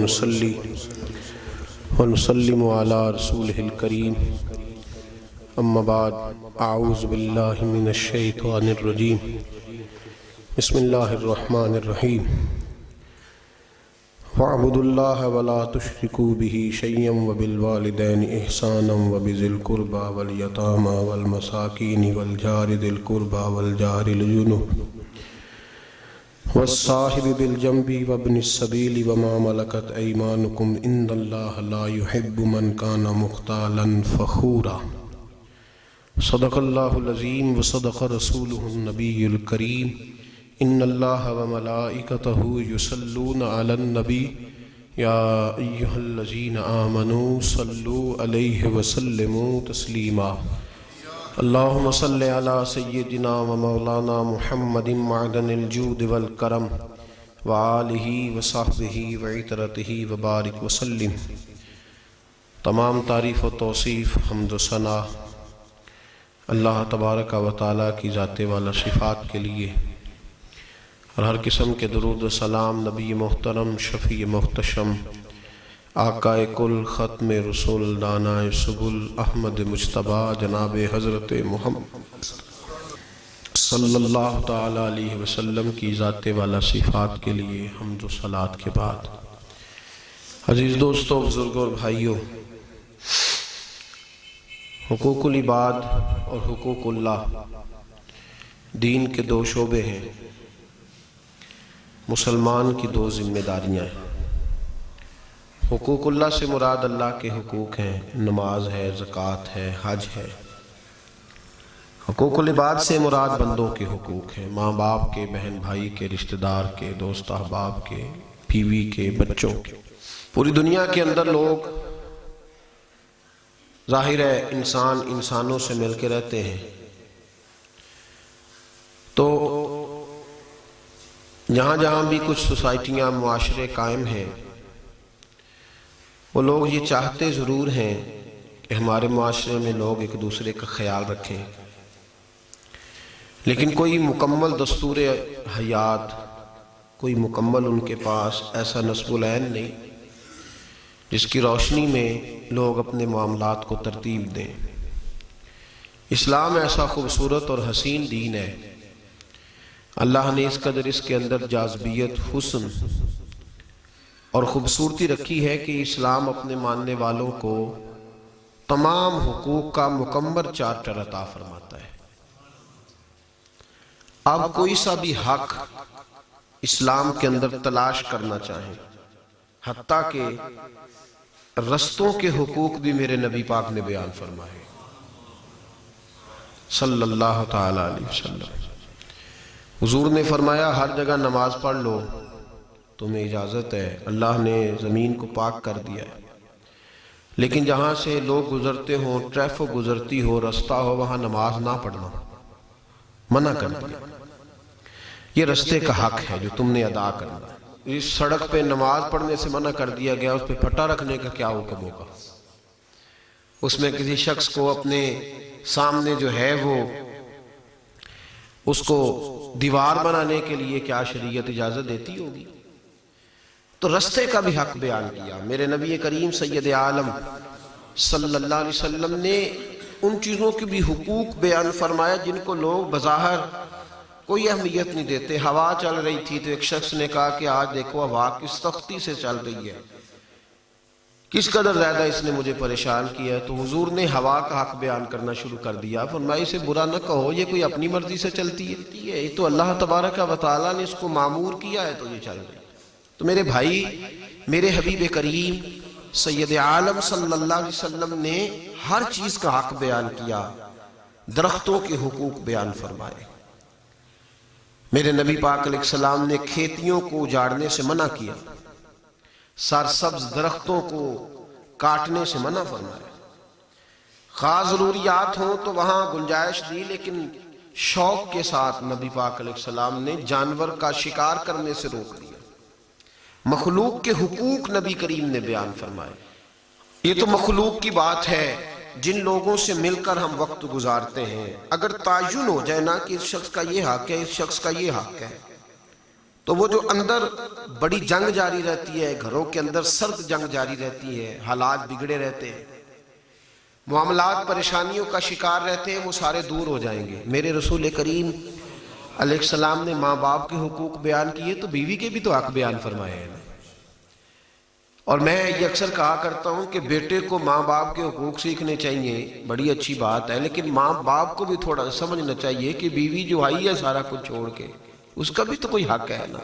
ونصلي ونسلم على رسوله الكريم اما بعد اعوذ باللہ من الشیطان الرجیم بسم اللہ الرحمن الرحیم وَاعْبُدُوا اللَّهَ وَلَا تُشْرِكُوا بِهِ شَيْئًا وَبِالْوَالِدَيْنِ إِحْسَانًا وَبِذِي الْقُرْبَى وَالْيَتَامَى وَالْمَسَاكِينِ وَالْجَارِ ذِي الْقُرْبَى وَالْجَارِ الْجُنُبِ وَالصَّاحِبِ بِالْجَنبِ وَابْنِ السَّبِيلِ وَمَا مَلَكَتْ أَيْمَانُكُمْ إِنَّ اللَّهَ لَا يُحِبُّ مَنْ كَانَ مُخْتَالًا فَخُورًا صدق اللہ العظیم وصدق رسولہ النبی الکریم ان اللہ وملائکتہ یصلون علی النبی یا ایہا الذین آمنوا صلوا علیہ وسلموا تسلیما اللہم صل علی سیدنا ومولانا محمد معدن الجود والکرم وآلہ وصحبہ وعطرتہ وبارک وسلم۔ تمام تعریف و توصیف حمد و ثنا اللہ تبارک و تعالیٰ کی ذات والا صفات کے لیے، اور ہر قسم کے درود و سلام نبی محترم شفیع محتشم آقا کل ختم رسول دانا سبل احمد مجتبیٰ جناب حضرت محمد صلی اللہ تعالیٰ علیہ وسلم کی ذات والا صفات کے لیے حمد و صلات کے بعد، عزیز دوستو، بزرگوں اور بھائیوں، حقوق العباد اور حقوق اللہ دین کے دو شعبے ہیں، مسلمان کی دو ذمہ داریاں ہیں۔ حقوق اللہ سے مراد اللہ کے حقوق ہیں، نماز ہے، زکوٰۃ ہے، حج ہے۔ حقوق العباد سے مراد بندوں کے حقوق ہیں، ماں باپ کے، بہن بھائی کے، رشتہ دار کے، دوست احباب کے، بیوی کے، بچوں کے۔ پوری دنیا کے اندر لوگ ظاہر ہے انسان انسانوں سے مل کے رہتے ہیں، تو جہاں جہاں بھی کچھ سوسائٹیاں، معاشرے قائم ہیں، وہ لوگ یہ چاہتے ضرور ہیں کہ ہمارے معاشرے میں لوگ ایک دوسرے کا خیال رکھیں، لیکن کوئی مکمل دستور حیات، کوئی مکمل ان کے پاس ایسا نصب العین نہیں جس کی روشنی میں لوگ اپنے معاملات کو ترتیب دیں۔ اسلام ایسا خوبصورت اور حسین دین ہے، اللہ نے اس قدر اس کے اندر جاذبیت، حسن اور خوبصورتی رکھی ہے کہ اسلام اپنے ماننے والوں کو تمام حقوق کا مکمل چارٹر عطا فرماتا ہے۔ اب کوئی سا بھی حق اسلام کے اندر تلاش کرنا چاہیں، حتیٰ کہ رستوں کے حقوق بھی میرے نبی پاک نے بیان فرمائے صلی اللہ تعالیٰ علیہ وسلم۔ حضور نے فرمایا ہر جگہ نماز پڑھ لو، تمہیں اجازت ہے، اللہ نے زمین کو پاک کر دیا ہے، لیکن جہاں سے لوگ گزرتے ہوں، ٹریفک گزرتی ہو، رستہ ہو، وہاں نماز نہ پڑھنا منع کر دیا۔ یہ رستے کا حق ہے جو تم نے ادا کرنا۔ اس سڑک پہ نماز پڑھنے سے منع کر دیا گیا، اس پہ پھٹا رکھنے کا کیا حکم ہوگا؟ اس میں کسی شخص کو اپنے سامنے جو ہے وہ اس کو دیوار بنانے کے لیے کیا شریعت اجازت دیتی ہوگی؟ تو رستے کا بھی حق بیان کیا۔ میرے نبی کریم سید عالم صلی اللہ علیہ وسلم نے ان چیزوں کے بھی حقوق بیان فرمایا جن کو لوگ بظاہر کوئی اہمیت نہیں دیتے۔ ہوا چل رہی تھی تو ایک شخص نے کہا کہ آج دیکھو ہوا کس سختی سے چل رہی ہے، کس قدر زیادہ اس نے مجھے پریشان کیا ہے۔ تو حضور نے ہوا کا حق بیان کرنا شروع کر دیا، فرمایا اسے برا نہ کہو، یہ کوئی اپنی مرضی سے چلتی ہے، یہ تو اللہ تبارک و تعالیٰ نے اس کو معمور کیا ہے تو یہ چل رہی ہے۔ تو میرے بھائی، میرے حبیب کریم سید عالم صلی اللہ علیہ وسلم نے ہر چیز کا حق بیان کیا، درختوں کے حقوق بیان فرمائے۔ میرے نبی پاک علیہ السلام نے کھیتیوں کو اجاڑنے سے منع کیا، سرسبز درختوں کو کاٹنے سے منع فرمایا۔ خاص ضروریات ہوں تو وہاں گنجائش دی، لیکن شوق کے ساتھ نبی پاک علیہ السلام نے جانور کا شکار کرنے سے روک دیا۔ مخلوق کے حقوق نبی کریم نے بیان فرمائے۔ یہ تو مخلوق کی بات ہے جن لوگوں سے مل کر ہم وقت گزارتے ہیں، اگر تعین ہو جائے نا کہ اس شخص کا یہ حق ہے، اس شخص کا یہ حق ہے، تو وہ جو اندر بڑی جنگ جاری رہتی ہے، گھروں کے اندر سرد جنگ جاری رہتی ہے، حالات بگڑے رہتے ہیں، معاملات پریشانیوں کا شکار رہتے ہیں، وہ سارے دور ہو جائیں گے۔ میرے رسول کریم علیہ السلام نے ماں باپ کے حقوق بیان کیے تو بیوی کے بھی تو حق بیان فرمائے ہیں۔ اور میں یہ اکثر کہا کرتا ہوں کہ بیٹے کو ماں باپ کے حقوق سیکھنے چاہیے، بڑی اچھی بات ہے، لیکن ماں باپ کو بھی تھوڑا سمجھنا چاہیے کہ بیوی جو آئی ہے سارا کچھ چھوڑ کے، اس کا بھی تو کوئی حق ہے نا۔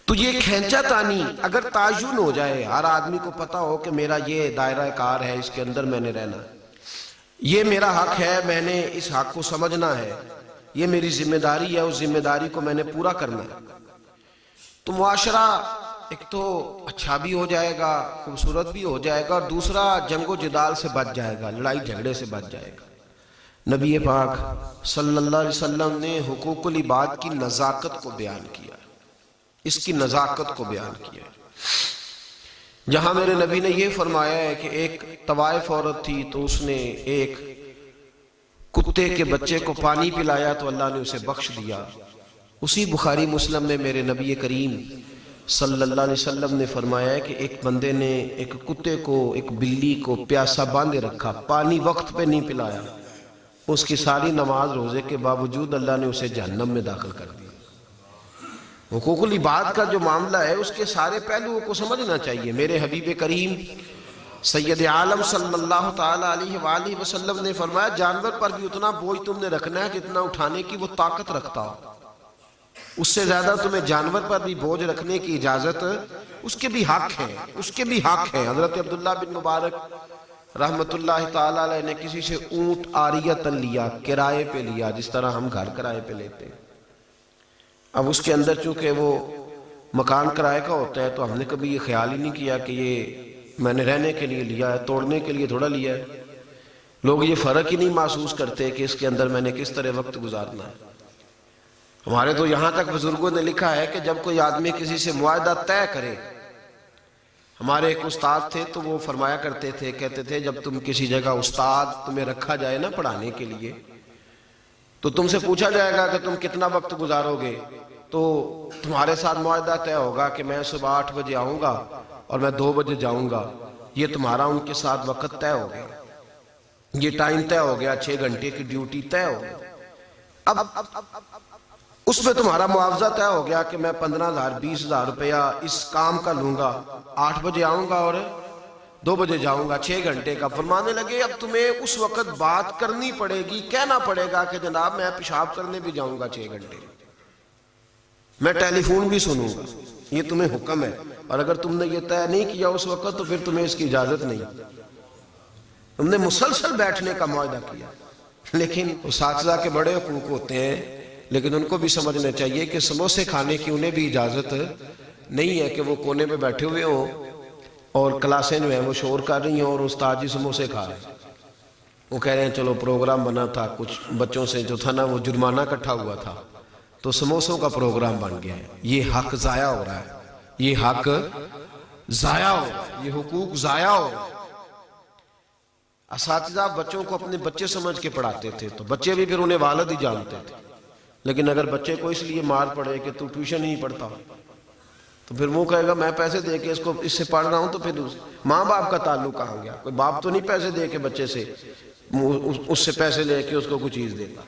تو یہ کھینچا تانی اگر تعین ہو جائے، ہر آدمی کو پتا ہو کہ میرا یہ دائرہ کار ہے، اس کے اندر میں نے رہنا، یہ میرا حق ہے، میں نے اس حق کو سمجھنا ہے، یہ میری ذمہ داری ہے، اس ذمہ داری کو میں نے پورا کرنا ہے، تو معاشرہ ایک تو اچھا بھی ہو جائے گا، خوبصورت بھی ہو جائے گا، اور دوسرا جنگ و جدال سے بچ جائے گا، لڑائی جھگڑے سے بچ جائے گا۔ نبی پاک صلی اللہ علیہ وسلم نے حقوق العباد کی نزاکت کو بیان کیا، اس کی نزاکت کو بیان کیا، جہاں میرے نبی نے یہ فرمایا ہے کہ ایک طوائف عورت تھی تو اس نے ایک کتے کے بچے کو پانی پلایا تو اللہ نے اسے بخش دیا۔ اسی بخاری مسلم میں میرے نبی کریم صلی اللہ علیہ وسلم نے فرمایا ہے کہ ایک بندے نے ایک کتے کو، ایک بلی کو پیاسا باندھے رکھا، پانی وقت پہ نہیں پلایا، اس کی ساری نماز روزے کے باوجود اللہ نے اسے جہنم میں داخل کر دیا۔ حقوق العباد کا جو معاملہ ہے اس کے سارے پہلوؤں کو سمجھنا چاہیے۔ میرے حبیب کریم سید عالم صلی اللہ تعالیٰ علیہ وآلہ وسلم نے فرمایا جانور پر بھی اتنا بوجھ تم نے رکھنا ہے جتنا اٹھانے کی وہ طاقت رکھتا ہو، اس سے زیادہ تمہیں جانور پر بھی بوجھ رکھنے کی اجازت، اس کے بھی حق ہیں، اس کے بھی حق ہیں۔ حضرت عبداللہ بن مبارک رحمت اللہ تعالیٰ علیہ نے کسی سے اونٹ عاریتاً لیا، کرائے پہ لیا، جس طرح ہم گھر کرائے پہ لیتے ہیں۔ اب اس کے اندر چونکہ وہ مکان کرائے کا ہوتا ہے تو ہم نے کبھی یہ خیال ہی نہیں کیا کہ یہ میں نے رہنے کے لیے لیا ہے، توڑنے کے لیے تھوڑا لیا ہے۔ لوگ یہ فرق ہی نہیں محسوس کرتے کہ اس کے اندر میں نے کس طرح وقت گزارنا ہے۔ ہمارے تو یہاں تک بزرگوں نے لکھا ہے کہ جب کوئی آدمی کسی سے معاہدہ طے کرے، ہمارے ایک استاد تھے تو وہ فرمایا کرتے تھے، کہتے تھے جب تم کسی جگہ استاد تمہیں رکھا جائے نا پڑھانے کے لیے تو تم سے پوچھا جائے گا کہ تم کتنا وقت گزارو گے، تو تمہارے ساتھ معاہدہ طے ہوگا کہ میں صبح 8 بجے آؤں گا اور میں 2 بجے جاؤں گا، یہ تمہارا ان کے ساتھ وقت طے ہو گیا، یہ ٹائم طے ہو گیا، 6 گھنٹے کی ڈیوٹی طے ہو گئی۔ اب اس میں تمہارا معاوضہ طے ہو گیا کہ میں 15,000 20,000 روپیہ اس کام کا لوں گا، 8 بجے آؤں گا اور 2 بجے جاؤں گا، 6 گھنٹے کا۔ فرمانے لگے اب تمہیں اس وقت بات کرنی پڑے گی، کہنا پڑے گا کہ جناب میں پیشاب کرنے بھی جاؤں گا 6 گھنٹے، میں ٹیلی فون بھی سنوں گا، یہ تمہیں حکم ہے، اور اگر تم نے یہ طے نہیں کیا اس وقت تو پھر تمہیں اس کی اجازت نہیں۔ تم نے مسلسل بیٹھنے کا معاہدہ کیا، لیکن اساتذہ کے بڑے حقوق ہوتے ہیں، لیکن ان کو بھی سمجھنا چاہیے کہ سموسے کھانے کی انہیں بھی اجازت نہیں ہے کہ وہ کونے پہ بیٹھے ہوئے ہوں اور کلاسیں جو ہیں وہ شور کر رہی ہیں اور استاد جی سموسے کھا رہے ہیں، وہ کہہ رہے ہیں چلو پروگرام بنا تھا، کچھ بچوں سے جو تھا نا وہ جرمانہ اکٹھا ہوا تھا تو سموسوں کا پروگرام بن گیا ہے۔ یہ حق ضائع ہو رہا ہے، یہ حق ضائع ہو رہا ہے، یہ حقوق ضائع ہو رہا ہے۔ اساتذہ بچوں کو اپنے بچے سمجھ کے پڑھاتے تھے تو بچے بھی پھر انہیں والد ہی جانتے تھے، لیکن اگر بچے کو اس لیے مار پڑے کہ تو ٹیوشن نہیں پڑھتا تو پھر وہ کہے گا میں پیسے دے کے اس سے پڑھ رہا ہوں، تو پھر ماں باپ کا تعلق کہاں گیا؟ کوئی باپ تو نہیں پیسے دے کے بچے سے اس سے پیسے لے کے اس کو کوئی چیز دیتا۔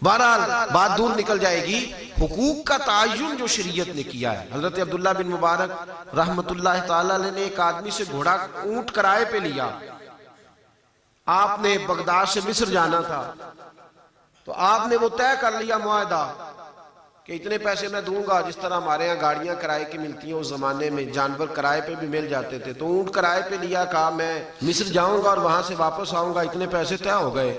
بہرحال بات دور نکل جائے گی۔ حقوق کا تعین جو شریعت نے کیا ہے، حضرت عبداللہ بن مبارک رحمت اللہ تعالیٰ علیہ نے ایک آدمی سے گھوڑا اونٹ کرائے پہ لیا، آپ نے بغداد سے مصر جانا تھا تو آپ نے وہ طے کر لیا معاہدہ کہ اتنے پیسے میں دوں گا، جس طرح ہمارے ہاں گاڑیاں کرائے کی ملتی ہیں اس زمانے میں جانور کرائے پہ بھی مل جاتے تھے، تو اونٹ کرائے پہ لیا، کہا میں مصر جاؤں گا اور وہاں سے واپس آؤں گا، اتنے پیسے طے ہو گئے۔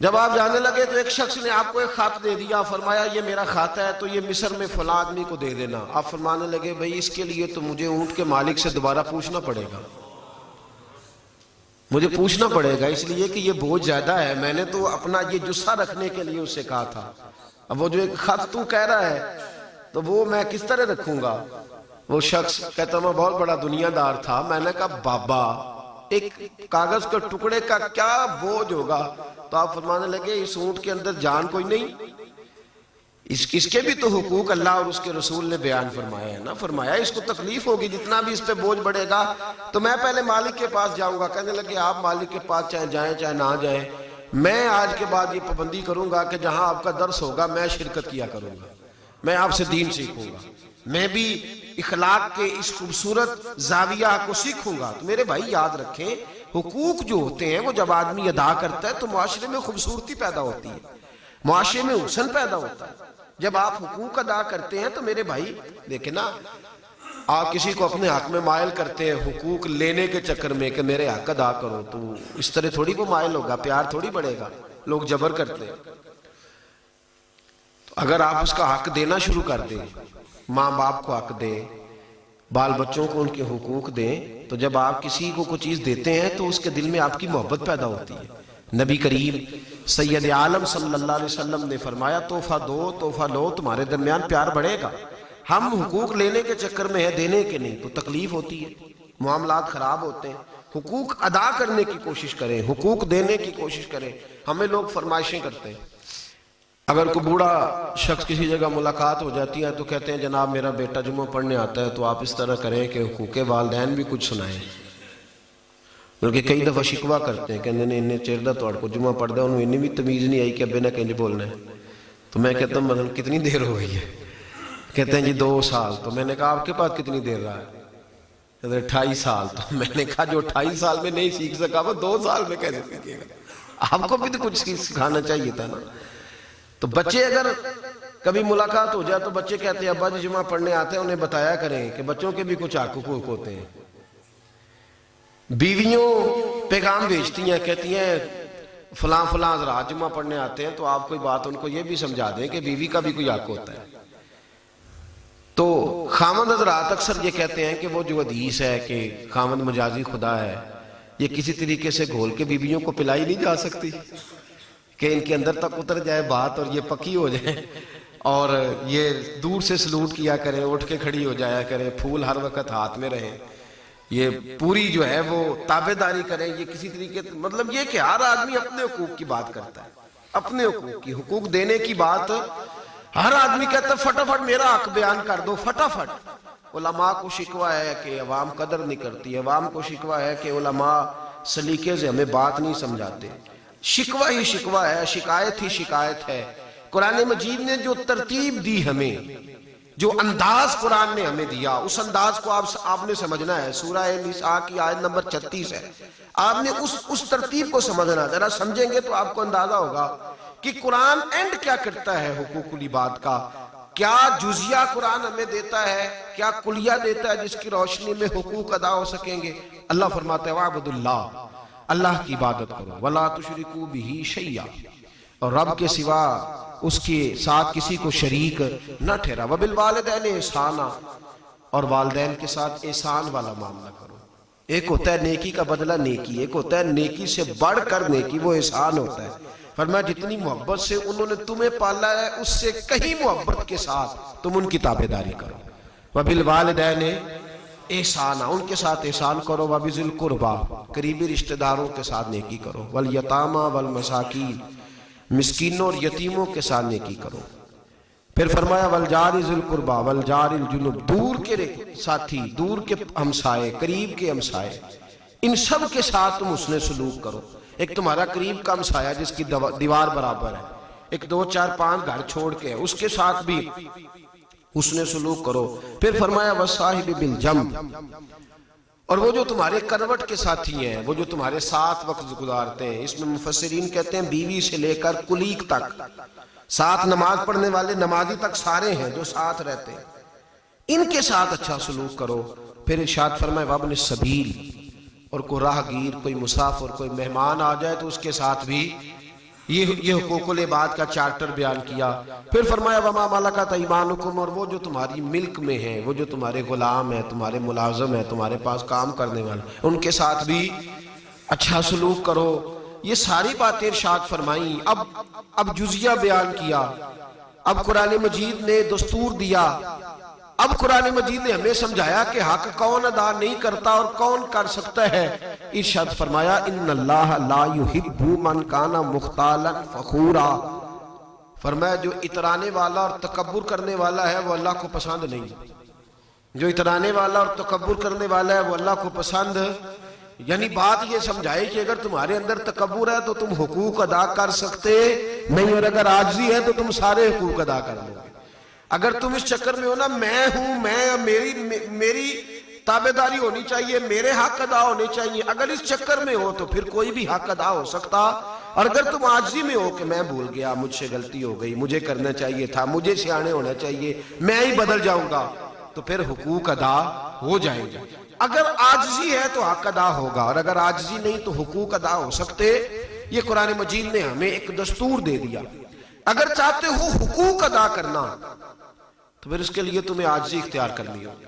جب آپ جانے لگے تو ایک شخص نے آپ کو ایک خط دے دیا، فرمایا یہ میرا خط ہے تو یہ مصر میں فلاں آدمی کو دے دینا۔ آپ فرمانے لگے بھئی اس کے لیے تو مجھے اونٹ کے مالک سے دوبارہ پوچھنا پڑے گا، مجھے پوچھنا پڑے گا، اس لیے کہ یہ بوجھ زیادہ ہے، میں نے تو اپنا یہ جسہ رکھنے کے لیے اس سے کہا تھا، اب وہ جو ایک خط تو کہہ رہا ہے تو وہ میں کس طرح رکھوں گا؟ وہ شخص کہتا میں بہت بڑا دنیا دار تھا، میں نے کہا بابا ایک کاغذ کے ٹکڑے کا کیا بوجھ ہوگا؟ تو آپ فرمانے لگے اس اونٹ کے اندر جان کوئی نہیں، اس کے بھی تو حقوق اللہ اور اس کے رسول نے بیان فرمایا ہے نا. فرمایا اس کو تکلیف ہوگی، جتنا بھی اس پہ بوجھ بڑھے گا تو میں پہلے مالک کے پاس جاؤں گا. کہنے لگے آپ مالک کے پاس چاہے جائیں چاہے نہ جائیں، میں آج کے بعد یہ پابندی کروں گا کہ جہاں آپ کا درس ہوگا میں شرکت کیا کروں گا، میں آپ سے دین سیکھوں گا، میں بھی اخلاق کے اس خوبصورت زاویہ کو سیکھوں گا. تو میرے بھائی یاد رکھیں، حقوق جو ہوتے ہیں وہ جب آدمی ادا کرتا ہے تو معاشرے میں خوبصورتی پیدا ہوتی ہے، معاشرے میں حسن پیدا ہوتا ہے. جب آپ حقوق ادا کرتے ہیں تو میرے بھائی دیکھیں نا، آپ کسی کو اپنے حق میں مائل کرتے ہیں حقوق لینے کے چکر میں کہ میرے حق ادا کرو، تو اس طرح تھوڑی وہ مائل ہوگا، پیار تھوڑی بڑھے گا. لوگ جبر کرتے ہیں. تو اگر آپ اس کا حق دینا شروع کر دیں، ماں باپ کو حق دیں، بال بچوں کو ان کے حقوق دیں، تو جب آپ کسی کو کوئی چیز دیتے ہیں تو اس کے دل میں آپ کی محبت پیدا ہوتی ہے. نبی کریم سید عالم صلی اللہ علیہ وسلم نے فرمایا تحفہ دو تحفہ لو، تمہارے درمیان پیار بڑھے گا. ہم حقوق لینے کے چکر میں ہیں، دینے کے نہیں، تو تکلیف ہوتی ہے، معاملات خراب ہوتے ہیں. حقوق ادا کرنے کی کوشش کریں، حقوق دینے کی کوشش کریں. ہمیں لوگ فرمائشیں کرتے ہیں، اگر کوئی بوڑھا شخص کسی جگہ ملاقات ہو جاتی ہے تو کہتے ہیں جناب میرا بیٹا جمعہ پڑھنے آتا ہے تو آپ اس طرح کریں کہ حقوق والدین بھی کچھ سنائیں. بلکہ کئی دفعہ شکوہ کرتے ہیں کہ انہیں چیردہ توڑ کو جمعہ پڑھ دیا، انہیں بھی تمیز نہیں آئی کہ ابے نہ کہیں بولنا ہے. تو میں کہتا ہوں مثلا کتنی دیر ہو گئی ہے؟ کہتے ہیں جی 2 سال. تو میں نے کہا آپ کے پاس کتنی دیر رہا ہے؟ کہتے ہیں 28 سال. تو میں نے کہا جو 28 سال میں نہیں سیکھ سکا وہ 2 سال میں کیسے سیکھے گا؟ آپ کو بھی تو کچھ سکھانا چاہیے تھا نا. تو بچے اگر کبھی ملاقات ہو جائے تو بچے کہتے ہیں ابا جی جمعہ پڑھنے آتے ہیں، انہیں بتایا کریں کہ بچوں کے بھی کچھ حقوق ہوتے ہیں. بیویوں پیغام بھیجتی ہیں، کہتی ہیں فلاں فلاں حضرات جمعہ پڑھنے آتے ہیں تو آپ کوئی بات ان کو یہ بھی سمجھا دیں کہ بیوی کا بھی کوئی حق ہوتا ہے. تو خامند حضرات اکثر یہ کہتے ہیں کہ وہ جو حدیث ہے کہ خامند مجازی خدا ہے، یہ کسی طریقے سے گھول کے بیویوں کو پلائی نہیں جا سکتی کہ ان کے اندر تک اتر جائے بات اور یہ پکی ہو جائے اور یہ دور سے سلوٹ کیا کریں، اٹھ کے کھڑی ہو جایا کریں، پھول ہر وقت ہاتھ میں رہیں، یہ پوری جو ہے وہ تابعداری کریں. یہ کسی طریقے مطلب یہ کہ ہر آدمی اپنے حقوق کی بات کرتا ہے، اپنے حقوق کی، حقوق دینے کی بات ہر آدمی کہتا ہے فٹافٹ میرا حق بیان کر دو فٹافٹ. علماء کو شکوہ ہے کہ عوام قدر نہیں کرتی، عوام کو شکوہ ہے کہ علماء سلیقے سے ہمیں بات نہیں سمجھاتے. شکوہ ہی شکوہ ہے، شکایت ہی شکایت ہے. قرآن مجید نے جو ترتیب دی ہمیں، جو انداز قرآن نے ہمیں دیا، اس انداز کو آپ نے سمجھنا ہے. سورہ نساء کی آیت نمبر 36 ہے، آپ نے اس ترتیب کو سمجھنا. ذرا سمجھیں گے تو آپ کو اندازہ ہوگا کہ قرآن اینڈ کیا کرتا ہے حقوق العباد کا، کیا جزیہ قرآن ہمیں دیتا ہے، کیا کلیہ دیتا ہے جس کی روشنی میں حقوق ادا ہو سکیں گے. اللہ فرماتا ہے وَاعْبُدُوا اللَّهَ، اللہ کی عبادت کرو، وَلَا تُشْرِكُوا بِهِ شَيْئًا، اور رب کے سوا اس کے ساتھ کسی کو شریک نہ ٹھہرا. وَبِالْوَالِدَيْنِ احسانا، اور والدین کے ساتھ احسان والا معاملہ کرو. ایک ہوتا ہے نیکی کا بدلہ نیکی، ایک ہوتا ہے نیکی سے بڑھ کر نیکی، وہ احسان ہوتا ہے. فرمایا جتنی محبت سے انہوں نے تمہیں پالا ہے اس سے کہیں محبت کے ساتھ تم ان کی تابعداری کرو. وَبِالْوَالِدَيْنِ احسانا، ان کے ساتھ احسان کرو. وَبِذِي الْقُرْبَى، قریبی رشتہ داروں کے ساتھ نیکی کرو. وَالْيَتَامَى وَالْمَسَاكِينَ، مسکینوں اور یتیموں کے ساتھ نیکی کرو. پھر فرمایا وَالْجَارِ ذِي الْقُرْبَى وَالْجَارِ الْجُنُبِ، دور کے ساتھی، دور کے ہمسائے، قریب کے ہمسائے، ان سب کے ساتھ تم حسن سلوک کرو. ایک تمہارا قریب کا ہمسایہ جس کی دیوار برابر ہے، ایک 2 4 5 گھر چھوڑ کے اس کے ساتھ بھی حسن سلوک کرو. پھر فرمایا وَالصَّاحِبِ بِالْجَنْبِ، اور وہ جو تمہارے کروٹ کے ساتھی ہیں، وہ جو تمہارے ساتھ وقت گزارتے ہیں. اس میں مفسرین کہتے ہیں بیوی سے لے کر کلیگ تک، ساتھ نماز پڑھنے والے نمازی تک سارے ہیں جو ساتھ رہتے ہیں، ان کے ساتھ اچھا سلوک کرو. پھر ارشاد فرمائے وابن السبیل، اور کوئی راہگیر، کوئی مسافر، کوئی مہمان آ جائے تو اس کے ساتھ بھی یہ حقوق العباد کا چارٹر بیان کیا. پھر فرمایا وما ملکت ایمانکم، اور وہ جو تمہاری ملک میں ہیں، وہ جو تمہارے غلام ہیں، تمہارے ملازم ہیں، تمہارے پاس کام کرنے والے، ان کے ساتھ بھی اچھا سلوک کرو. یہ ساری باتیں ارشاد فرمائیں. اب جزیہ بیان کیا، اب قرآن مجید نے دستور دیا، اب قرآن مجید نے ہمیں سمجھایا کہ حق کون ادا نہیں کرتا اور کون کر سکتا ہے. ارشاد فرمایا ان اللہ لا يحب من کان مختالا فخورا. فرمایا جو اترانے والا اور تکبر کرنے والا ہے وہ اللہ کو پسند نہیں. جو اترانے والا اور تکبر کرنے والا ہے وہ اللہ کو پسند، یعنی بات یہ سمجھائی کہ اگر تمہارے اندر تکبر ہے تو تم حقوق ادا کر سکتے نہیں، اور اگر عاجزی ہے تو تم سارے حقوق ادا کر لو گے. اگر تم اس چکر میں ہو نا میں ہوں، میری تابعداری ہونی چاہیے، میرے حق ادا ہونے چاہیے، اگر اس چکر میں ہو تو پھر کوئی بھی حق ادا ہو سکتا. اور اگر تم عاجزی میں ہو کہ میں بھول گیا، مجھ سے غلطی ہو گئی، مجھے کرنا چاہیے تھا، مجھے سیانے ہونا چاہیے، میں ہی بدل جاؤں گا، تو پھر حقوق ادا ہو جائیں گے. اگر عاجزی ہے تو حق ادا ہوگا، اور اگر عاجزی نہیں تو حقوق ادا ہو سکتے. یہ قرآن مجید نے ہمیں ایک دستور دے دیا. اگر چاہتے ہو حقوق ادا کرنا تو پھر اس کے لیے تمہیں عاجزی اختیار کرنی ہوگی،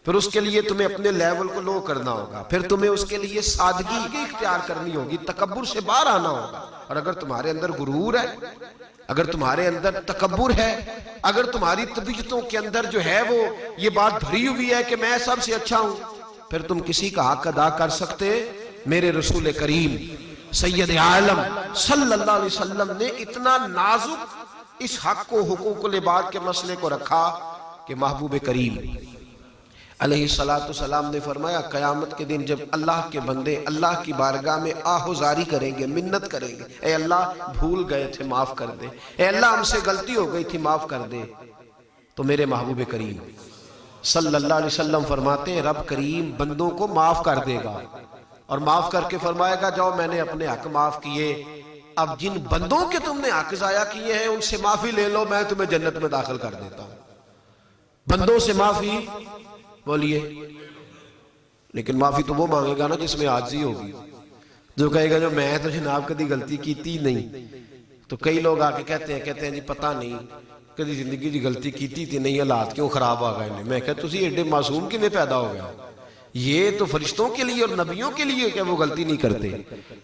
پھر اس کے لیے تمہیں اپنے لیول کو لو کرنا ہوگا، پھر تمہیں اس کے لیے سادگی اختیار کرنی ہوگی، تکبر سے باہر آنا ہوگا. اور اگر تمہارے اندر غرور ہے، اگر تمہارے اندر تکبر ہے، اگر تمہاری طبیعتوں کے اندر جو ہے وہ یہ بات بھری ہوئی ہے کہ میں سب سے اچھا ہوں، پھر تم کسی کا حق ادا کر سکتے؟ میرے رسول کریم سید عالم صلی اللہ علیہ وسلم نے اتنا نازک اس حق کو، حقوق العباد کے مسئلے کو رکھا کہ محبوب کریم علیہ السلام نے فرمایا قیامت کے دن جب اللہ کے بندے اللہ کی بارگاہ میں آہوزاری کریں گے، منت کریں گے، اے اللہ بھول گئے تھے معاف کر دے، اے اللہ ہم سے غلطی ہو گئی تھی معاف کر دے، تو میرے محبوب کریم صلی اللہ علیہ وسلم فرماتے ہیں رب کریم بندوں کو معاف کر دے گا، اور معاف کر کے فرمائے گا جاؤ میں نے اپنے حق معاف کیے، اب جن بندوں کے تم نے حق ضائع کیے ہیں ان سے معافی لے لو، میں تمہیں جنت میں داخل کر دیتا ہوں. بندوں سے معافی بولیے، لیکن معافی تو وہ مانگے گا نا جس میں عاجزی ہوگی. جو کہے گا جو میں تو جناب کدی غلطی کیتی نہیں. تو کئی لوگ آ کے کہتے ہیں جی پتہ نہیں کدی زندگی دی غلطی کیتی تھی نہیں، حالات کیوں خراب آ گئے نے. میں کہتا تسی ایڈے معصوم کیویں پیدا ہو گیا؟ یہ تو فرشتوں کے لیے اور نبیوں کے لیے کہ وہ غلطی نہیں کرتے.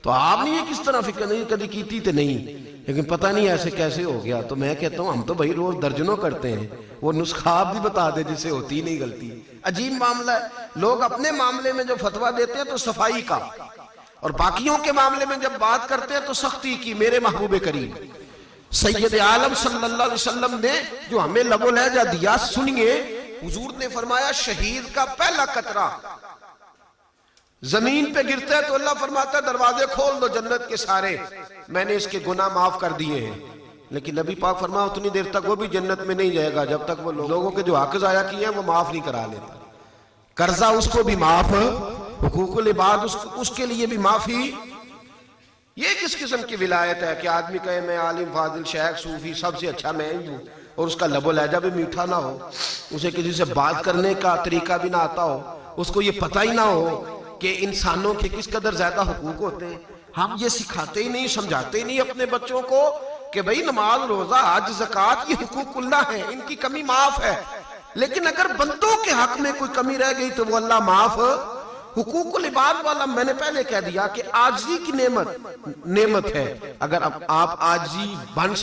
تو آپ نے یہ کس طرح فکر نہیں کدی کیتی تھی نہیں، لیکن پتہ نہیں ایسے کیسے ہو گیا. تو میں کہتا ہوں ہم تو بھائی روز درجنوں کرتے ہیں، وہ نسخہ آپ بھی بتا دے جس سے ہوتی نہیں غلطی. عجیب معاملہ ہے، لوگ اپنے معاملے میں جو فتویٰ دیتے ہیں تو صفائی کا، اور باقیوں کے معاملے میں جب بات کرتے ہیں تو سختی کی. میرے محبوب کریم سید عالم صلی اللہ علیہ وسلم نے جو ہمیں لب و لہجہ دیا، سنیے. حضور نے فرمایا شہید کا پہلا قطرہ زمین پہ گرتا ہے تو اللہ فرماتا ہے دروازے کھول دو جنت کے سارے، میں نے اس کے گناہ معاف کر دیے ہیں. لیکن نبی پاک فرمایا اتنی دیر تک وہ بھی جنت میں نہیں جائے گا جب تک وہ لوگوں کے جو حق ضائع کیے ہیں وہ معاف نہیں کرا لیتا. قرضہ اس کو بھی معاف، حقوق العباد اس کے لیے بھی معافی. یہ کس قسم کی ولایت ہے کہ آدمی کہے میں عالم فاضل شیخ صوفی سب سے اچھا میں ہی ہوں، اور اس کا لب و لہجہ بھی میٹھا نہ ہو، اسے کسی سے بات کرنے کا طریقہ بھی نہ آتا ہو، اس کو یہ پتہ ہی نہ ہو کہ انسانوں کے کس قدر زیادہ حقوق ہوتے ہیں. ہم یہ سکھاتے ہی نہیں، سمجھاتے ہی نہیں اپنے بچوں کو کہ بھئی نماز روزہ حج زکوٰۃ یہ حقوق اللہ ہیں، ان کی کمی معاف ہے. لیکن اگر بندوں کے حق میں کوئی کمی رہ گئی تو وہ اللہ معاف. حقوق العباد والا میں نے پہلے کہہ دیا کہ عاجزی کی نعمت ہے. اگر آپ عاجزی بن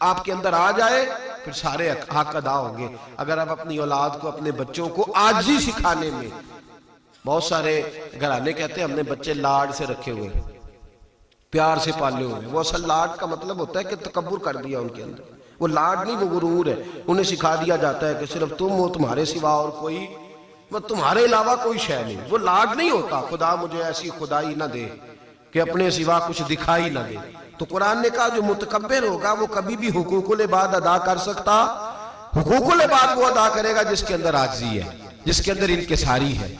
آپ کے اندر آ جائے پھر سارے حق ادا ہوں گے. اگر آپ اپنی اولاد کو، اپنے بچوں کو عاجزی سکھانے میں، بہت سارے گھرانے کہتے ہیں ہم نے بچے لاڈ سے رکھے ہوئے، پیار سے پالے ہوئے. وہ اصل لاڈ کا مطلب ہوتا ہے کہ تکبر کر دیا ان کے اندر. وہ لاڈ نہیں، وہ غرور ہے. انہیں سکھا دیا جاتا ہے کہ صرف تم ہو، تمہارے سوا اور کوئی، تمہارے علاوہ کوئی شے نہیں. وہ لاڈ نہیں ہوتا. خدا مجھے ایسی خدائی نہ دے کہ اپنے سوا کچھ دکھائی نہ دے. تو قرآن نے کہا جو متکبر ہوگا وہ کبھی بھی حقوق العباد ادا کر سکتا. حقوق العباد وہ ادا کرے گا جس کے اندر عاجزی ہے، جس کے اندر انکساری ہے.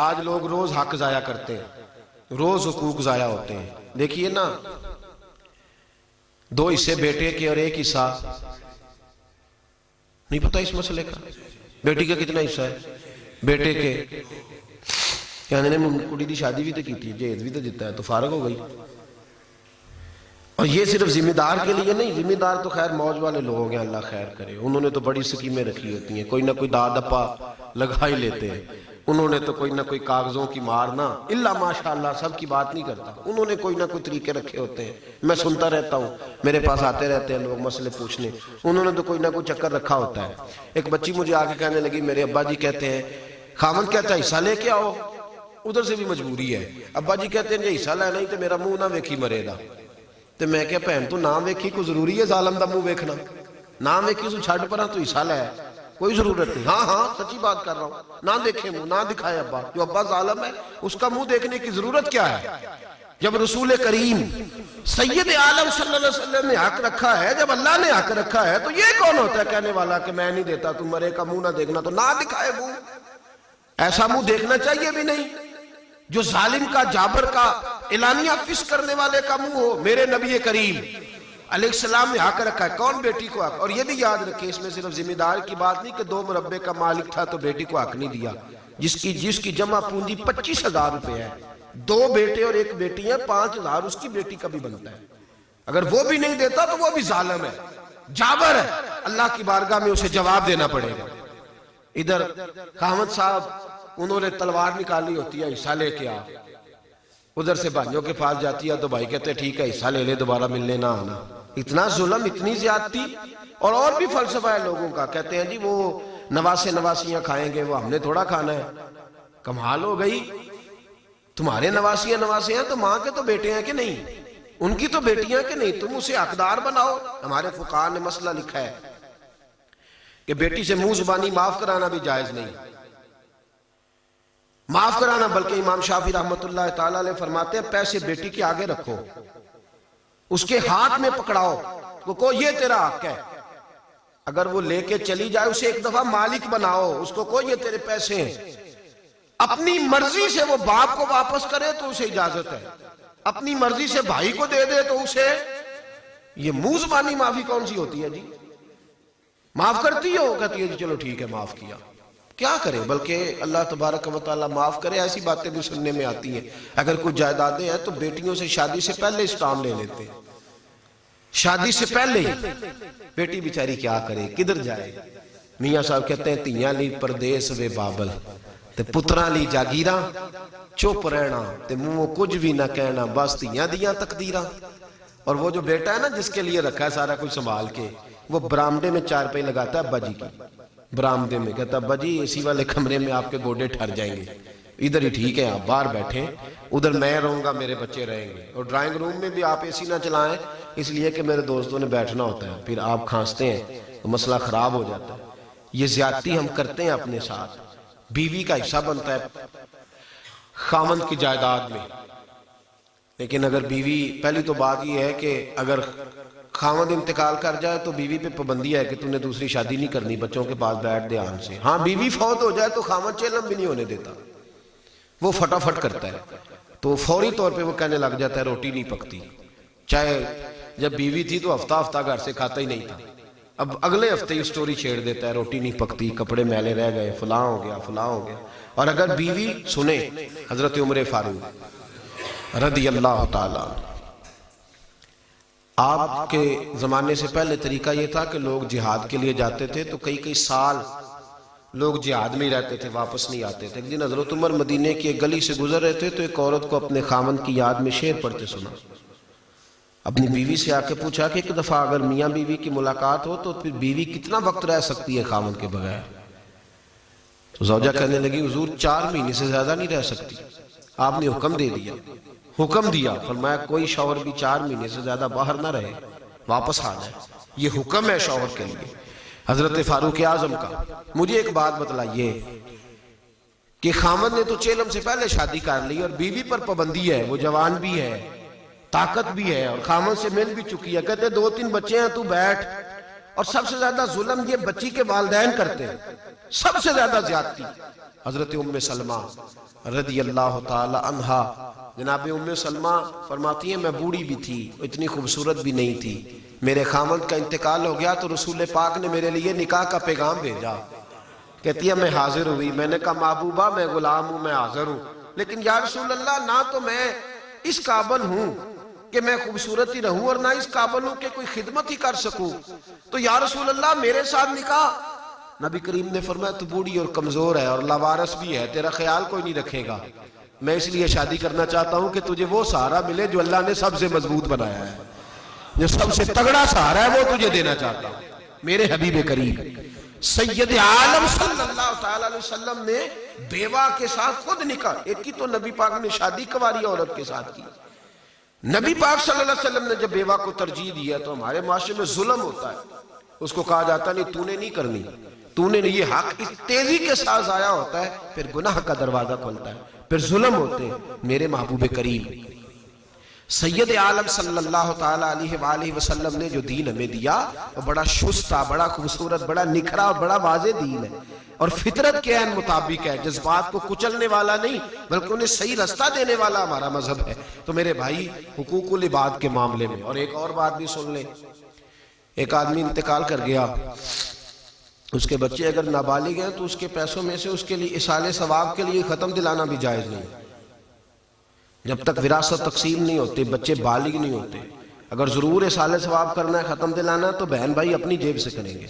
آج لوگ روز حق ضائع کرتے ہیں، روز حقوق ضائع ہوتے ہیں. دیکھیے نا، 2 حصے بیٹے کے اور 1 حصہ نہیں پتہ اس مسئلے کا. بیٹی کا کتنا حصہ ہے؟ بیٹے کے کہنے نے کڑی دی شادی بھی تو کی تھی، جہیز بھی تو دیتا ہے، تو فارغ ہو گئی. اور یہ صرف ذمہ دار کے لیے نہیں، ذمہ دار تو خیر موج والے لوگ ہیں، اللہ خیر کرے. انہوں نے تو بڑی سکیمیں رکھی ہوتی ہیں، کوئی نہ کوئی داد اپا لگا ہی لیتے ہیں. انہوں نے تو کوئی نہ کوئی کاغذوں کی مارنا، اللہ ماشاءاللہ سب کی بات نہیں کرتا، انہوں نے کوئی نہ کوئی طریقے رکھے ہوتے ہیں. میں سنتا رہتا ہوں، میرے پاس آتے رہتے ہیں لوگ مسئلے پوچھنے، انہوں نے تو کوئی نہ کوئی چکر رکھا ہوتا ہے. ایک بچی مجھے آ کے کہنے لگی میرے ابا جی کہتے ہیں خامن کہتا ہے حصہ لے کے آؤ، ادھر سے بھی مجبوری ہے. ابا جی کہتے ہیں جی حصہ لینا ہی تو میرا منہ نہ ویکھی مرے گا. تو میں کیا بھن تو نہ ویکھی کوئی ضروری ہے ظالم دا منہ ویکھنا؟ نہ ویکھی تو چھڈ پرا تو حصہ لے، کوئی ضرورت نہیں. ہاں ہاں سچی بات کر رہا ہوں، نہ دیکھے منہ، نہ دکھائے ابا. جو ابا ظالم ہے اس کا منہ دیکھنے کی ضرورت کیا ہے؟ جب رسول کریم سید عالم صلی اللہ علیہ وسلم نے حق رکھا ہے، جب اللہ نے حق رکھا ہے، تو یہ کون ہوتا ہے کہنے والا کہ میں نہیں دیتا، تم مرے کا منہ نہ دیکھنا؟ تو نہ دکھائے منہ، ایسا منہ دیکھنا چاہیے بھی نہیں جو ظالم کا، جابر کا، اعلانیہ فسق کرنے والے کا منہ ہو. میرے نبی کریم علیہ السلام نے حق رکھا ہے. کون بیٹی کو حق؟ اور یہ بھی یاد رکھے اس میں صرف ذمہ دار کی بات نہیں کہ 2 مربے کا مالک تھا تو بیٹی کو حق نہیں دیا. جس کی جمع پونجی 25,000 روپے ہے، 2 بیٹے اور 1 بیٹی ہے، 5,000 اس کی بیٹی کا بھی بنتا ہے. اگر وہ بھی نہیں دیتا تو وہ بھی ظالم ہے، جابر ہے. اللہ کی بارگاہ میں اسے جواب دینا پڑے گا. ادھر خامد صاحب انہوں نے تلوار نکالی ہوتی ہے، حصہ لے کے آ. ادھر سے بھائیوں کے پاس جاتی ہے تو بھائی کہتے ہیں ٹھیک ہے حصہ لے لے، دوبارہ ملنے نہ آنا. اتنا ظلم، اتنی زیادتی. اور بھی فلسفہ ہے لوگوں کا، کہتے ہیں جی وہ نواسے نواسیاں کھائیں گے، وہ ہم نے تھوڑا کھانا ہے. کمال ہو گئی، تمہارے نواسیاں نواسے ہیں تو ماں کے تو بیٹے ہیں کہ نہیں؟ ان کی تو بیٹیاں کہ نہیں؟ تم اسے حقدار بناؤ. ہمارے فقہاء نے مسئلہ لکھا ہے کہ بیٹی سے منہ زبانی معاف کرانا بھی جائز نہیں. معاف کرانا، بلکہ امام شافعی رحمت اللہ تعالیٰ علیہ فرماتے ہیں پیسے بیٹی کے آگے رکھو، اس کے ہاتھ میں پکڑاؤ، کو یہ تیرا حق ہے. اگر وہ لے کے چلی جائے اسے ایک دفعہ مالک بناؤ، اس کو یہ تیرے پیسے ہیں. اپنی مرضی سے وہ باپ کو واپس کرے تو اسے اجازت ہے، اپنی مرضی سے بھائی کو دے دے تو اسے. یہ منہ زبانی معافی کون سی ہوتی ہے جی؟ معاف کرتی ہو؟ کہتی ہے جی چلو ٹھیک ہے معاف کیا. کیا کرے؟ بلکہ اللہ تبارک و تعالیٰ معاف کرے. ایسی باتیں بھی سننے میں آتی ہیں. اگر کچھ جائیدادیں ہیں تو بیٹیوں سے شادی سے پہلے اسٹام لے لیتے ہیں، شادی سے پہلے ہی. بیٹی بیچاری کیا کرے، کدھر جائے؟ میاں صاحب کہتے ہیں تیاں لی پردیس وے بابل تے پتراں لی جاگیراں، چپ رہنا تے منہ کچھ بھی نہ کہنا، بس تیاں دیاں تقدیراں. اور وہ جو بیٹا ہے نا جس کے لیے رکھا ہے سارا کچھ سنبھال کے، وہ برامدے میں 4 پائی لگاتا ہے ابا جی کی. برامدے میں کہتا ہے ابا جی اسی والے کمرے میں آپ کے گوڈے ٹھہر جائیں گے، ادھر ہی ٹھیک ہے، آپ باہر بیٹھیں، ادھر میں رہوں گا، میرے بچے رہیں گے. اور ڈرائنگ روم میں بھی آپ اے سی نہ چلائیں، اس لیے کہ میرے دوستوں نے بیٹھنا ہوتا ہے، پھر آپ کھانستے ہیں تو مسئلہ خراب ہو جاتا ہے. یہ زیادتی ہم کرتے ہیں اپنے ساتھ. بیوی کا حصہ بنتا ہے خاوند کی جائیداد میں، لیکن اگر بیوی، پہلی تو بات یہ ہے کہ اگر خاوند انتقال کر جائے تو بیوی پہ پابندی ہے کہ تم نے دوسری شادی نہیں کرنی، بچوں کے پاس بیٹھ دے آن سے. ہاں بیوی فوت ہو جائے تو خاوند چیلم بھی نہیں ہونے دیتا، وہ فٹافٹ کرتا ہے. تو فوری طور پہ وہ کہنے لگ جاتا ہے روٹی نہیں پکتی. چاہے جب بیوی تھی تو ہفتہ ہفتہ گھر سے کھاتا ہی نہیں تھا، اب اگلے ہفتے ہی سٹوری چھیڑ دیتا ہے روٹی نہیں پکتی، کپڑے میلے رہ گئے، فلاں ہو گیا فلاں ہو گیا. اور اگر بیوی سنے، حضرت عمر فاروق رضی اللہ تعالیٰ، آپ کے زمانے سے پہلے طریقہ یہ تھا کہ لوگ جہاد کے لیے جاتے تھے تو کئی سال لوگ جہاد میں ہی رہتے تھے، واپس نہیں آتے تھے. ایک دن حضرت عمر مدینے کی ایک گلی سے گزر رہے تھے تو ایک عورت کو اپنے خاوند کی یاد میں شعر پڑھتے سنا. اپنی بیوی سے آ کے پوچھا کہ ایک دفعہ اگر میاں بیوی کی ملاقات ہو تو پھر بیوی کتنا وقت رہ سکتی ہے خاوند کے بغیر؟ تو زوجہ کہنے لگی حضور 4 مہینے سے زیادہ نہیں رہ سکتی. آپ نے حکم دے دیا، حکم دیا، فرمایا کوئی شوہر بھی 4 مہینے سے زیادہ باہر نہ رہے، واپس آ جائے. یہ حکم ہے شوہر کے لیے حضرت فاروق اعظم کا. مجھے ایک بات بتلائیے کہ خاوند نے تو چیلم سے پہلے شادی کر لی اور بیوی پر پابندی ہے، وہ جوان بھی ہے، طاقت بھی ہے اور خاوند سے مل بھی چکی ہے. کہتے 2-3 بچے ہیں، تو بیٹھ. اور سب سے زیادہ ظلم یہ بچی کے والدین کرتے ہیں، سب سے زیادہ زیادتی. حضرت ام سلمہ رضی اللہ تعالی عنہا، جناب ام سلمہ فرماتی ہیں میں بوڑھی بھی تھی، اتنی خوبصورت بھی نہیں تھی. میرے خاوند کا انتقال ہو گیا تو رسول پاک نے میرے لیے نکاح کا پیغام بھیجا. کہتی ہے میں حاضر ہوئی، میں نے کہا محبوبہ میں غلام ہوں، میں حاضر ہوں، لیکن یا رسول اللہ نہ تو میں اس قابل ہوں کہ میں خوبصورت ہی رہوں اور نہ اس قابل ہوں کہ کوئی خدمت ہی کر سکوں، تو یا رسول اللہ میرے ساتھ نکاح. نبی کریم نے فرمایا تو بوڑھی اور کمزور ہے اور لاوارث بھی ہے، تیرا خیال کوئی نہیں رکھے گا، میں اس لیے شادی کرنا چاہتا ہوں کہ تجھے وہ سہارا ملے جو اللہ نے سب سے مضبوط بنایا ہے، جو سب سے تگڑا سہارا ہے وہ تجھے دینا چاہتا ہوں. میرے حبیب کریم سید عالم صلی اللہ علیہ وسلم نے بیوہ کے ساتھ خود نکاح، ایک کی تو نبی پاک نے شادی کنواری عورت کے ساتھ کی، نبی پاک صلی اللہ علیہ وسلم نے جب بیوہ کو ترجیح دیا تو ہمارے معاشرے میں ظلم ہوتا ہے، اس کو کہا جاتا نہیں تو نے نہیں کرنی، تو نے یہ حق اس تیزی کے ساتھ ضائع ہوتا ہے، پھر گناہ کا دروازہ کھلتا ہے، پھر ظلم ہوتے ہیں۔ میرے محبوب کریم سید عالم صلی اللہ تعالیٰ علیہ وآلہ وسلم نے جو دین ہمیں دیا وہ بڑا شست تھا، بڑا خوبصورت، بڑا نکھرا اور بڑا واضح دین ہے، اور فطرت کے عین مطابق ہے، جذبات کو کچلنے والا نہیں بلکہ انہیں صحیح رستہ دینے والا ہمارا مذہب ہے۔ تو میرے بھائی حقوق العباد کے معاملے میں، اور ایک اور بات بھی سن لیں، ایک آدمی انتقال کر گیا، اس کے بچے اگر نابالغ ہیں تو اس کے پیسوں میں سے اس کے لیے اصالِ ثواب کے لیے ختم دلانا بھی جائز نہیں۔ جب تک وراثت تقسیم نہیں ہوتے، بچے بالغ نہیں ہوتے، اگر ضرور اصالِ ثواب کرنا ہے، ختم دلانا، تو بہن بھائی اپنی جیب سے کریں گے۔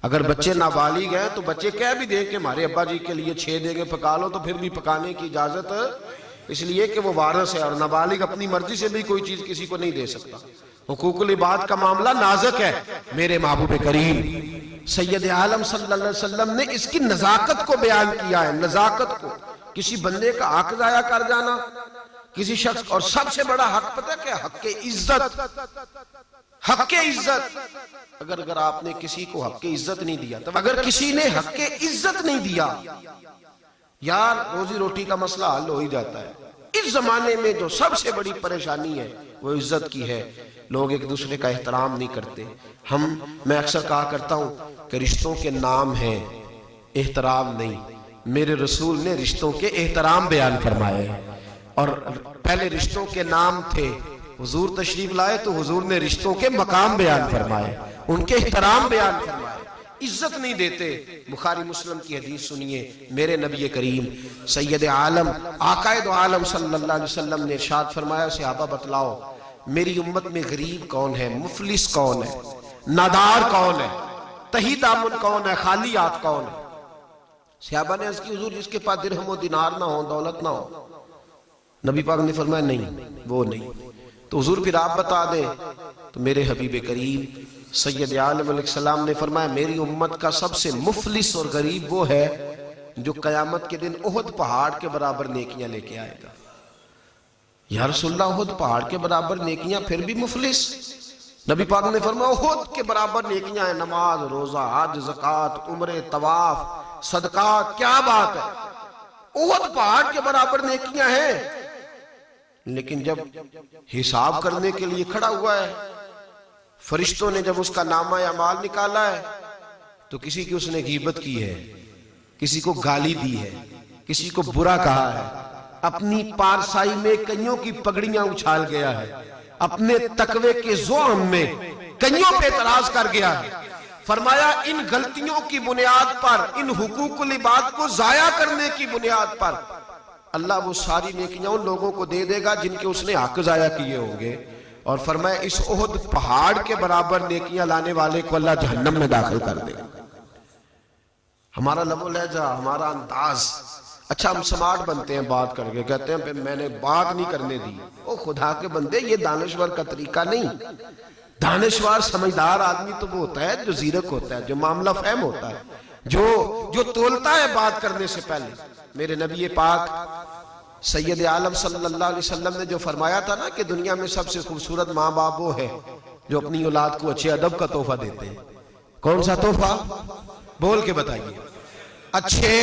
اگر بچے نابالغ ہیں تو بچے کہہ بھی دیں کہ ہمارے ابا جی کے لیے 6 دیں گے، پکا لو، تو پھر بھی پکانے کی اجازت، اس لیے کہ وہ وارث ہے، اور نابالغ اپنی مرضی سے بھی کوئی چیز کسی کو نہیں دے سکتا۔ حقوق العباد کا معاملہ نازک ہے۔ میرے محبوب کریم سید عالم صلی اللہ علیہ وسلم نے اس کی نزاکت کو بیان کیا ہے، نزاکت کو، کسی بندے کا حق ضائع کر جانا، کسی شخص، اور سب سے بڑا حق پتہ کیا؟ حق عزت، حق عزت۔ اگر آپ نے کسی کو حق عزت نہیں دیا، تو اگر کسی نے حق عزت نہیں دیا، یار روزی روٹی کا مسئلہ حل ہو ہی جاتا ہے۔ اس زمانے میں جو سب سے بڑی پریشانی ہے وہ عزت کی ہے، لوگ ایک دوسرے کا احترام نہیں کرتے۔ میں اکثر کہا کرتا ہوں کہ رشتوں کے نام ہیں، احترام نہیں۔ میرے رسول نے رشتوں کے احترام بیان فرمائے، اور پہلے رشتوں کے نام تھے، حضور تشریف لائے تو حضور نے رشتوں کے مقام بیان فرمائے، ان کے احترام بیان فرمائے۔ عزت نہیں دیتے۔ بخاری مسلم کی حدیث سنیے، میرے نبی کریم سید عالم آقائد عالم صلی اللہ علیہ وسلم نے ارشاد فرمایا، صحابہ بتلاؤ میری امت میں غریب کون ہے، مفلس کون ہے، نادار کون ہے، تہی دامن کون ہے، خالی ہاتھ کون ہے؟ صحابہ نے عرض کی حضور جس کے پاس درہم و دینار نہ ہو، دولت نہ ہو۔ نبی پاک نے فرمایا نہیں، وہ نہیں۔ تو حضور پھر آپ بتا دیں، تو میرے حبیب کریم سید عالم علیہ السلام نے فرمایا میری امت کا سب سے مفلس اور غریب وہ ہے جو قیامت کے دن احد پہاڑ کے برابر نیکیاں لے کے آئے گا۔ یا رسول اللہ احد پہاڑ کے برابر نیکیاں پھر بھی مفلس؟ نبی پاک نے فرمایا احد کے برابر نیکیاں ہیں، نماز، روزہ، حج، زکوٰۃ، عمرے، طواف، صدقات، کیا بات ہے، احد پہاڑ کے برابر نیکیاں ہیں۔ لیکن جب حساب کرنے کے لیے کھڑا ہوا ہے، فرشتوں نے جب اس کا نامہ اعمال نکالا ہے، تو کسی کی اس نے غیبت کی ہے، کسی کو گالی دی ہے، کسی کو برا کہا ہے، اپنی پارسائی میں کئیوں کی پگڑیاں اچھال گیا ہے، اپنے تقوی کے زعم میں کئیوں پہ اعتراض کر گیا ہے۔ فرمایا ان غلطیوں کی بنیاد پر، ان حقوق العباد کو ضائع کرنے کی بنیاد پر اللہ وہ ساری نیکیاں ان لوگوں کو دے دے گا جن کے اس نے حق ضائع کیے ہوں گے، اور فرمایا اس احد پہاڑ کے برابر نیکیاں لانے والے کو اللہ جہنم میں داخل کر دے گا۔ ہمارا لب و لہجہ، ہمارا انداز، اچھا ہم سمارٹ بنتے ہیں بات کر کے، کہتے ہیں میں نے بات نہیں کرنے دی۔ او خدا کے بندے، یہ دانشور کا طریقہ نہیں۔ دانشور سمجھدار آدمی تو وہ ہوتا ہے جو زیرک ہوتا ہے، جو معاملہ فہم ہوتا ہے، جو تولتا ہے بات کرنے سے پہلے۔ میرے نبی پاک سید عالم صلی اللہ علیہ وسلم نے جو فرمایا تھا نا کہ دنیا میں سب سے خوبصورت ماں باپ وہ ہے جو اپنی اولاد کو اچھے ادب کا تحفہ دیتے ہیں۔ کون سا تحفہ؟ بول کے بتائیے۔ اچھے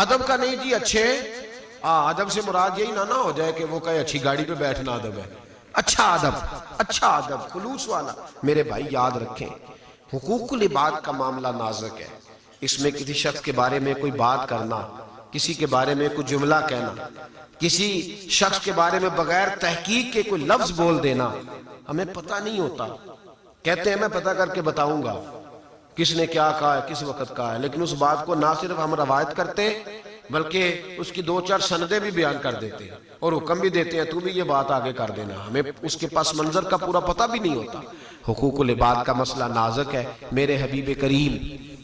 ادب کا نہیں جی، اچھے ادب سے مراد یہی نہ ہو جائے کہ وہ کہے اچھی گاڑی پہ بیٹھنا ادب ہے۔ اچھا ادب، اچھا ادب، خلوص والا۔ میرے بھائی یاد رکھیں، حقوق العباد کا معاملہ نازک ہے۔ اس میں کسی شخص کے بارے میں کوئی بات کرنا، کسی کے بارے میں کوئی جملہ کہنا، کسی شخص کے بارے میں بغیر تحقیق کے کوئی لفظ بول دینا، ہمیں پتہ نہیں ہوتا۔ کہتے ہیں میں پتہ کر کے بتاؤں گا کس نے کیا کہا ہے، کس وقت کہا ہے، لیکن اس بات کو نہ صرف ہم روایت کرتے بلکہ اس کی 2-4 سندیں بھی بیان کر دیتے ہیں اور حکم بھی دیتے ہیں تو بھی یہ بات آگے کر دینا۔ ہمیں اس کے پاس منظر کا پورا پتہ بھی نہیں ہوتا۔ حقوق العباد کا مسئلہ نازک ہے۔ میرے حبیب کریم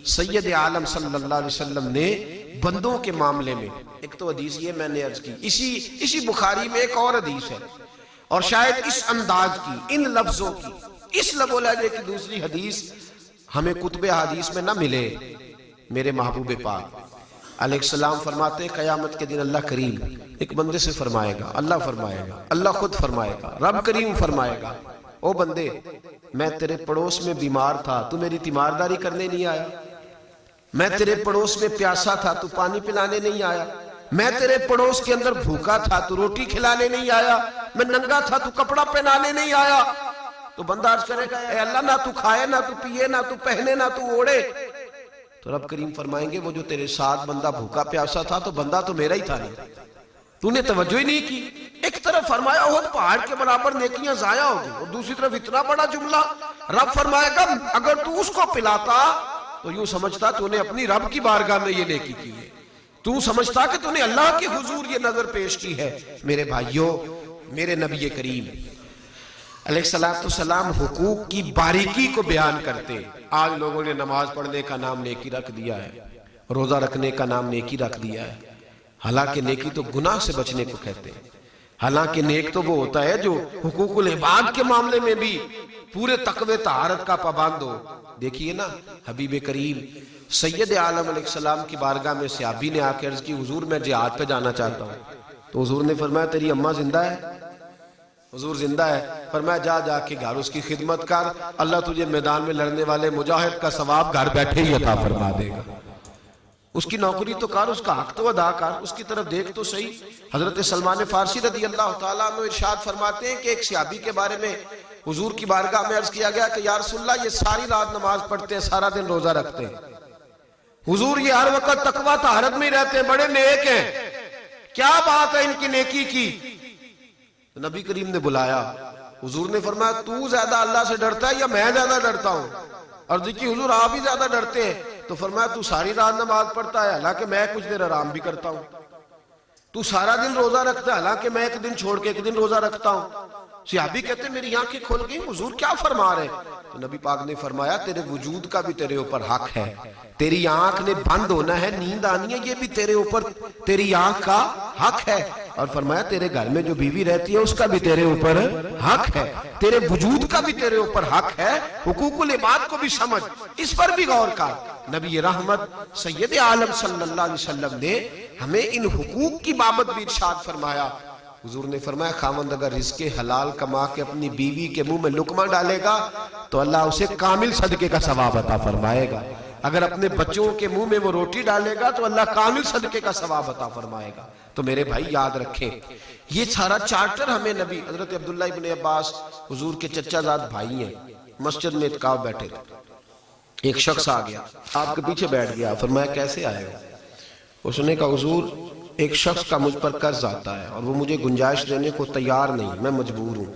سید عالم صلی اللہ علیہ وسلم نے بندوں کے معاملے میں، ایک تو حدیث یہ میں نے عرض کی، اسی بخاری میں ایک اور حدیث ہے، اور شاید اس انداز کی، ان لفظوں کی، اس لب و لہجے کی دوسری حدیث ہمیں کتب حدیث میں نہ ملے۔ میرے محبوب پاک علیہ السلام فرماتے ہیں قیامت کے دن اللہ کریم ایک بندے سے فرمائے گا، اللہ فرمائے گا، اللہ خود فرمائے گا، رب کریم فرمائے گا، او بندے میں تیرے پڑوس میں بیمار تھا، تو میری تیمارداری کرنے نہیں آیا، میں تیرے پڑوس میں پیاسا تھا، تو پانی پلانے نہیں آیا، میں تیرے پڑوس کے اندر بھوکا تھا، تو روٹی کھلانے نہیں آیا، میں ننگا تھا، تو کپڑا پہنانے نہیں آیا۔ تو بندہ عرض کرے گا اے اللہ نہ تو کھائے، نہ تو پیے، نہ تو پہنے، نہ تو اوڑے۔ تو رب کریم فرمائیں گے وہ جو تیرے ساتھ بندہ بھوکا پیاسا تھا تو بندہ تو میرا ہی تھا نہیں، تو نے توجہ ہی نہیں کی۔ ایک طرف فرمایا احد پہاڑ کے برابر نیکیاں ضائع ہوگی، اور دوسری طرف اتنا بڑا جملہ رب فرمائے گا اگر تو اس کو پلاتا تو یوں سمجھتا تو نے اپنی رب کی بارگاہ میں یہ نیکی کی ہے، تو سمجھتا کہ تو نے اللہ کے حضور یہ نظر پیش کی ہے۔ میرے بھائیوں، میرے نبی کریم علیہ السلام حقوق کی باریکی کو بیان کرتے۔ آج لوگوں نے نماز پڑھنے کا نام نیکی رکھ دیا ہے، روزہ رکھنے کا نام نیکی رکھ دیا ہے، حالانکہ نیکی تو گناہ سے بچنے کو کہتے ہیں۔ حالانکہ نیک تو وہ ہوتا ہے جو حقوق العباد کے معاملے میں بھی پورے تقوی طہارت کا پابند ہو۔ دیکھیے نا حبیب کریم سید عالم علیہ السلام کی بارگاہ میں صحابی نے آ کے عرض کی حضور میں جہاد پہ جانا چاہتا ہوں، تو حضور نے فرمایا تیری اماں زندہ ہے؟ حضور زندہ ہے۔ فرمایا جا جا کے گھر اس کی خدمت کر، اللہ تجھے میدان میں لڑنے والے مجاہد کا ثواب گھر بیٹھے ہی عطا فرما دے گا۔ اس کی نوکری تو کر، اس کا حق تو ادا کر، اس کی طرف دیکھ تو صحیح۔ حضرت سلمان فارسی رضی اللہ تعالیٰ عنہ ارشاد فرماتے ہیں کہ ایک صحابی کے بارے میں حضور کی بارگاہ میں عرض کیا گیا کہ یا رسول اللہ یہ ساری رات نماز پڑھتے ہیں، سارا دن روزہ رکھتے ہیں، حضور یہ ہر وقت تقوی طہارت میں رہتے ہیں، بڑے نیک ہیں، کیا بات ہے ان کی نیکی کی؟ نبی کریم نے بلایا، حضور نے فرمایا تو زیادہ اللہ سے ڈرتا ہے یا میں زیادہ ڈرتا ہوں؟ عرض کی حضور آپ ہی زیادہ ڈرتے ہیں۔ تو فرمایا تو ساری رات نماز پڑھتا ہے حالانکہ میں کچھ دیر آرام بھی کرتا ہوں، تو سارا دن روزہ رکھتا ہے حالانکہ میں ایک دن چھوڑ کے ایک دن روزہ رکھتا ہوں۔ صحابی کہتے ہیں میری آنکھیں کھل گئی، حضور کیا فرما رہے؟ تو نبی پاک نے فرمایا تیرے وجود کا بھی تیرے اوپر حق ہے، تیری آنکھ نے بند ہونا ہے، نیند آنی ہے، یہ بھی تیرے اوپر تیری آنکھ کا حق ہے۔ اور فرمایا تیرے گھر میں جو بیوی رہتی ہے اس کا بھی تیرے اوپر حق ہے، تیرے وجود کا بھی تیرے اوپر حق ہے، حقوق العباد کو بھی سمجھ، اس پر بھی غور کر۔ نبی رحمت سید عالم صلی اللہ علیہ وسلم نے ہمیں ان حقوق کی بابت بھی ارشاد فرمایا۔ حضور نے فرمایا خاوند اگر رزق حلال کما کے اپنی بیوی کے منہ میں لقمہ ڈالے گا تو اللہ اسے کامل صدقے کا ثواب عطا فرمائے گا، اگر اپنے بچوں کے منہ میں وہ روٹی ڈالے گا تو اللہ کامل صدقے کا ثواب عطا فرمائے گا۔ تو میرے بھائی یاد رکھیں یہ سارا چارٹر ہمیں نبی حضرت عبداللہ ابن عباس حضور کے چچا زاد بھائی ہیں، مسجد میں اعتکاف بیٹھے تھے، ایک شخص آ گیا آپ کے پیچھے بیٹھ گیا، فرمایا کیسے آئے ہو؟ اس نے کہا حضور ایک شخص کا مجھ پر قرض آتا ہے اور وہ مجھے گنجائش دینے کو تیار نہیں، میں مجبور ہوں،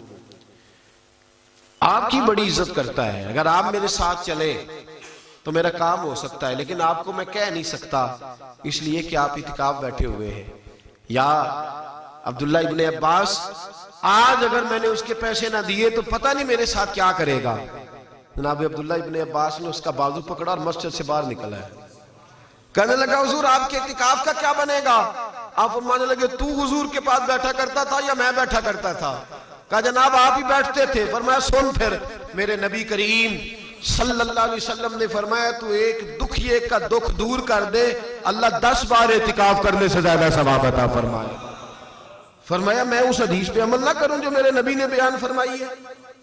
آپ کی بڑی عزت کرتا ہے، اگر آپ میرے ساتھ چلے تو میرا کام ہو سکتا ہے، لیکن آپ کو میں کہہ نہیں سکتا اس لیے کہ آپ اعتکاف بیٹھے ہوئے ہیں۔ یا عبداللہ ابن عباس آج اگر میں نے اس کے پیسے نہ دیے تو پتہ نہیں میرے ساتھ کیا کرے گا۔ جناب عبداللہ ابن عباس نے اس کا بازو پکڑا اور مسجد سے باہر نکلا ہے، کہنے لگا حضور آپ کے اعتکاف کا کیا بنے گا؟ آپ فرمانے لگے تو حضور کے پاس بیٹھا کرتا تھا یا میں بیٹھا کرتا تھا؟ کہا جناب آپ ہی بیٹھتے تھے۔ فرمایا سن پھر میرے نبی کریم صلی اللہ علیہ وسلم نے فرمایا تو ایک دکھیے کا دکھ دور کر دے، اللہ 10 بار اعتکاف کرنے سے زیادہ ثواب عطا فرمائے۔ فرمایا میں اس حدیث پہ عمل نہ کروں جو میرے نبی نے بیان فرمائی ہے؟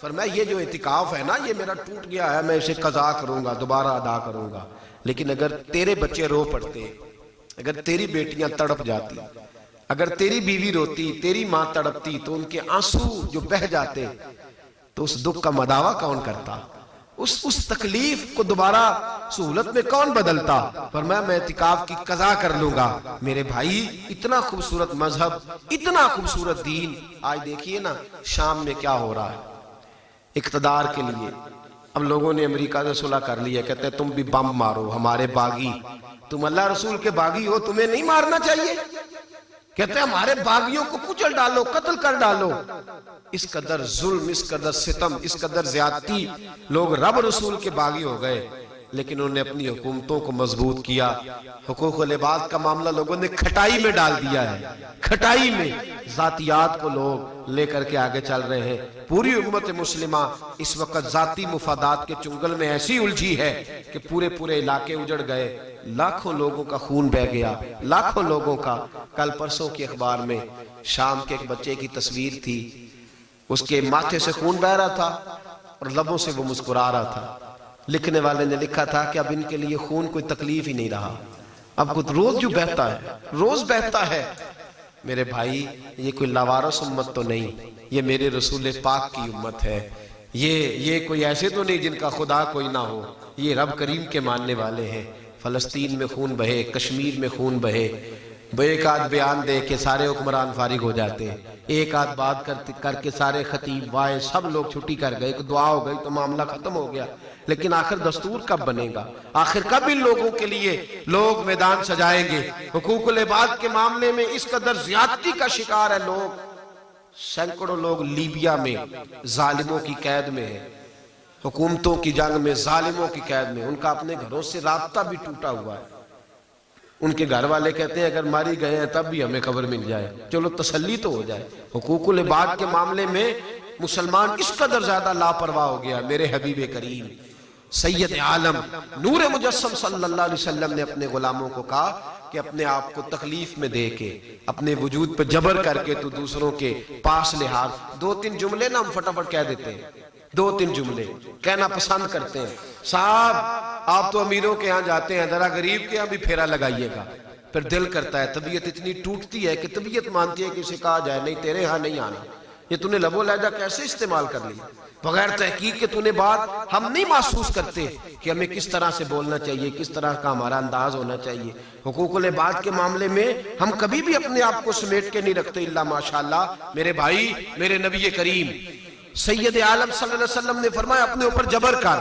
فرمایا یہ جو اعتکاف ہے نا یہ میرا ٹوٹ گیا ہے، میں اسے قضا کروں گا، دوبارہ ادا کروں گا، لیکن اگر تیرے بچے رو پڑتے، اگر تیری بیٹیاں تڑپ جاتی، اگر تیری بیوی روتی، تیری ماں تڑپتی تو ان کے آنسو جو بہہ جاتے تو اس دکھ کا مداوع کون کرتا؟ اس تکلیف کو دوبارہ سہولت میں کون بدلتا؟ فرمایا میں اعتکاف کی قضا کر لوں گا۔ میرے بھائی اتنا خوبصورت مذہب، اتنا خوبصورت دین، آج دیکھیے نا شام میں کیا ہو رہا ہے اقتدار کے لیے۔ اب لوگوں نے امریکہ سے صلح کر لیا، کہتے ہیں تم بھی بم مارو ہمارے باغی، تم اللہ رسول کے باغی ہو، تمہیں نہیں مارنا چاہیے؟ کہتے ہیں ہمارے باغیوں کو کچل ڈالو، قتل کر ڈالو۔ اس قدر ظلم، اس قدر ستم، اس قدر زیادتی، لوگ رب رسول کے باغی ہو گئے۔ لیکن انہوں نے اپنی حکومتوں کو مضبوط کیا. حقوق العباد کا معاملہ لوگوں نے کھٹائی میں ڈال دیا ہے. کھٹائی میں ذاتیات کو لوگ لے کر کے آگے چل رہے ہیں. پوری امت مسلمہ اس وقت ذاتی مفادات کے چنگل میں ایسی الجھی ہے کہ پورے علاقے اجڑ گئے. لاکھوں لوگوں کا خون بہہ گیا, لاکھوں لوگوں کا. کل پرسوں کے اخبار میں شام کے ایک بچے کی تصویر تھی, اس کے ماتھے سے خون بہہ رہا تھا اور لبوں سے وہ مسکرا رہا تھا. لکھنے والے نے لکھا تھا کہ اب ان کے لیے خون کوئی تکلیف ہی نہیں رہا, اب خود روز جو بہتا ہے, روز بہتا ہے. میرے بھائی, یہ کوئی لاوارث امت تو نہیں, یہ میرے رسول پاک کی امت ہے. یہ کوئی ایسے تو نہیں جن کا خدا کوئی نہ ہو, یہ رب کریم کے ماننے والے ہیں. فلسطین میں خون بہے, کشمیر میں خون بہے, ایک آدھ بیان دے کے سارے حکمران فارغ ہو جاتے ہیں, ایک آدھ بات کر کے سارے خطیب وائے سب لوگ چھٹی کر گئے, ایک دعا ہو گئی تو معاملہ ختم ہو گیا. لیکن آخر دستور کب بنے گا؟ آخر کب ان لوگوں کے لیے لوگ میدان سجائیں گے؟ حقوق العباد کے معاملے میں اس قدر زیادتی کا شکار ہے لوگ. سینکڑوں لوگ لیبیا میں ظالموں کی قید میں ہیں, حکومتوں کی جنگ میں ظالموں کی قید میں. ان کا اپنے گھروں سے رابطہ بھی ٹوٹا ہوا ہے. ان کے گھر والے کہتے ہیں اگر ماری گئے ہیں تب بھی ہمیں خبر مل جائے, چلو تسلی تو ہو جائے. حقوق العباد کے معاملے میں مسلمان اس قدر زیادہ لاپرواہ ہو گیا. میرے حبیب کریم سید عالم نور مجسم صلی اللہ علیہ وسلم نے اپنے غلاموں کو کہا کہ اپنے آپ کو تکلیف میں دے کے, اپنے وجود پہ جبر کر کے تو دوسروں کے پاس لحاظ. 2-3 جملے نا ہم فٹافٹ کہہ دیتے ہیں, 2-3 جملے کہنا پسند کرتے ہیں. صاحب آپ تو امیروں کے ہاں جاتے ہیں, ذرا غریب کے ہاں بھی پھیرا لگائیے گا. پھر دل کرتا ہے, طبیعت اتنی ٹوٹتی ہے کہ طبیعت مانتی ہے کہ اسے کہا جائے نہیں تیرے ہاں نہیں آنا. یہ تو نے لب و لہجہ کیسے استعمال کر لیا بغیر تحقیق کے. تو نے بات ہم نہیں محسوس کرتے کہ ہمیں کس طرح سے بولنا چاہیے, کس طرح کا ہمارا انداز ہونا چاہیے. حقوق العباد کے معاملے میں ہم کبھی بھی اپنے آپ کو سمیٹ کے نہیں رکھتے الا ماشاءاللہ. میرے بھائی, میرے نبی کریم سید عالم صلی اللہ علیہ وسلم نے فرمایا اپنے اوپر جبر کر,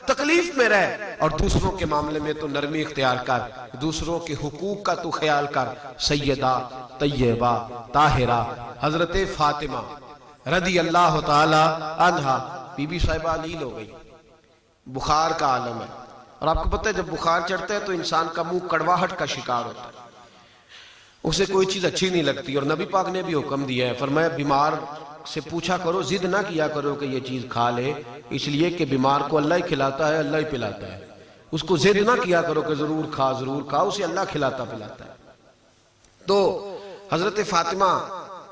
تکلیف میں رہ, اور دوسروں کے معاملے میں تو نرمی اختیار کر, دوسروں کے حقوق کا تو خیال کر. سیدہ طیبہ طاہرہ حضرت فاطمہ رضی اللہ تعالی عنہا بی بی صاحبہ علیل ہو گئی. بخار کا عالم ہے, اور آپ کو پتہ ہے جب بخار چڑھتا ہے تو انسان کا منہ کڑواہٹ کا شکار ہوتا ہے, اسے کوئی چیز اچھی نہیں لگتی. اور نبی پاک نے بھی حکم دیا ہے, فرمایا بیمار سے پوچھا کرو, ضد نہ کیا کرو کہ یہ چیز کھا لے, اس لیے کہ بیمار کو اللہ ہی کھلاتا ہے, اللہ ہی پلاتا ہے. اس کو ضد نہ کیا کرو کہ ضرور کھا ضرور کھا, اسے اللہ کھلاتا پلاتا ہے. تو حضرت فاطمہ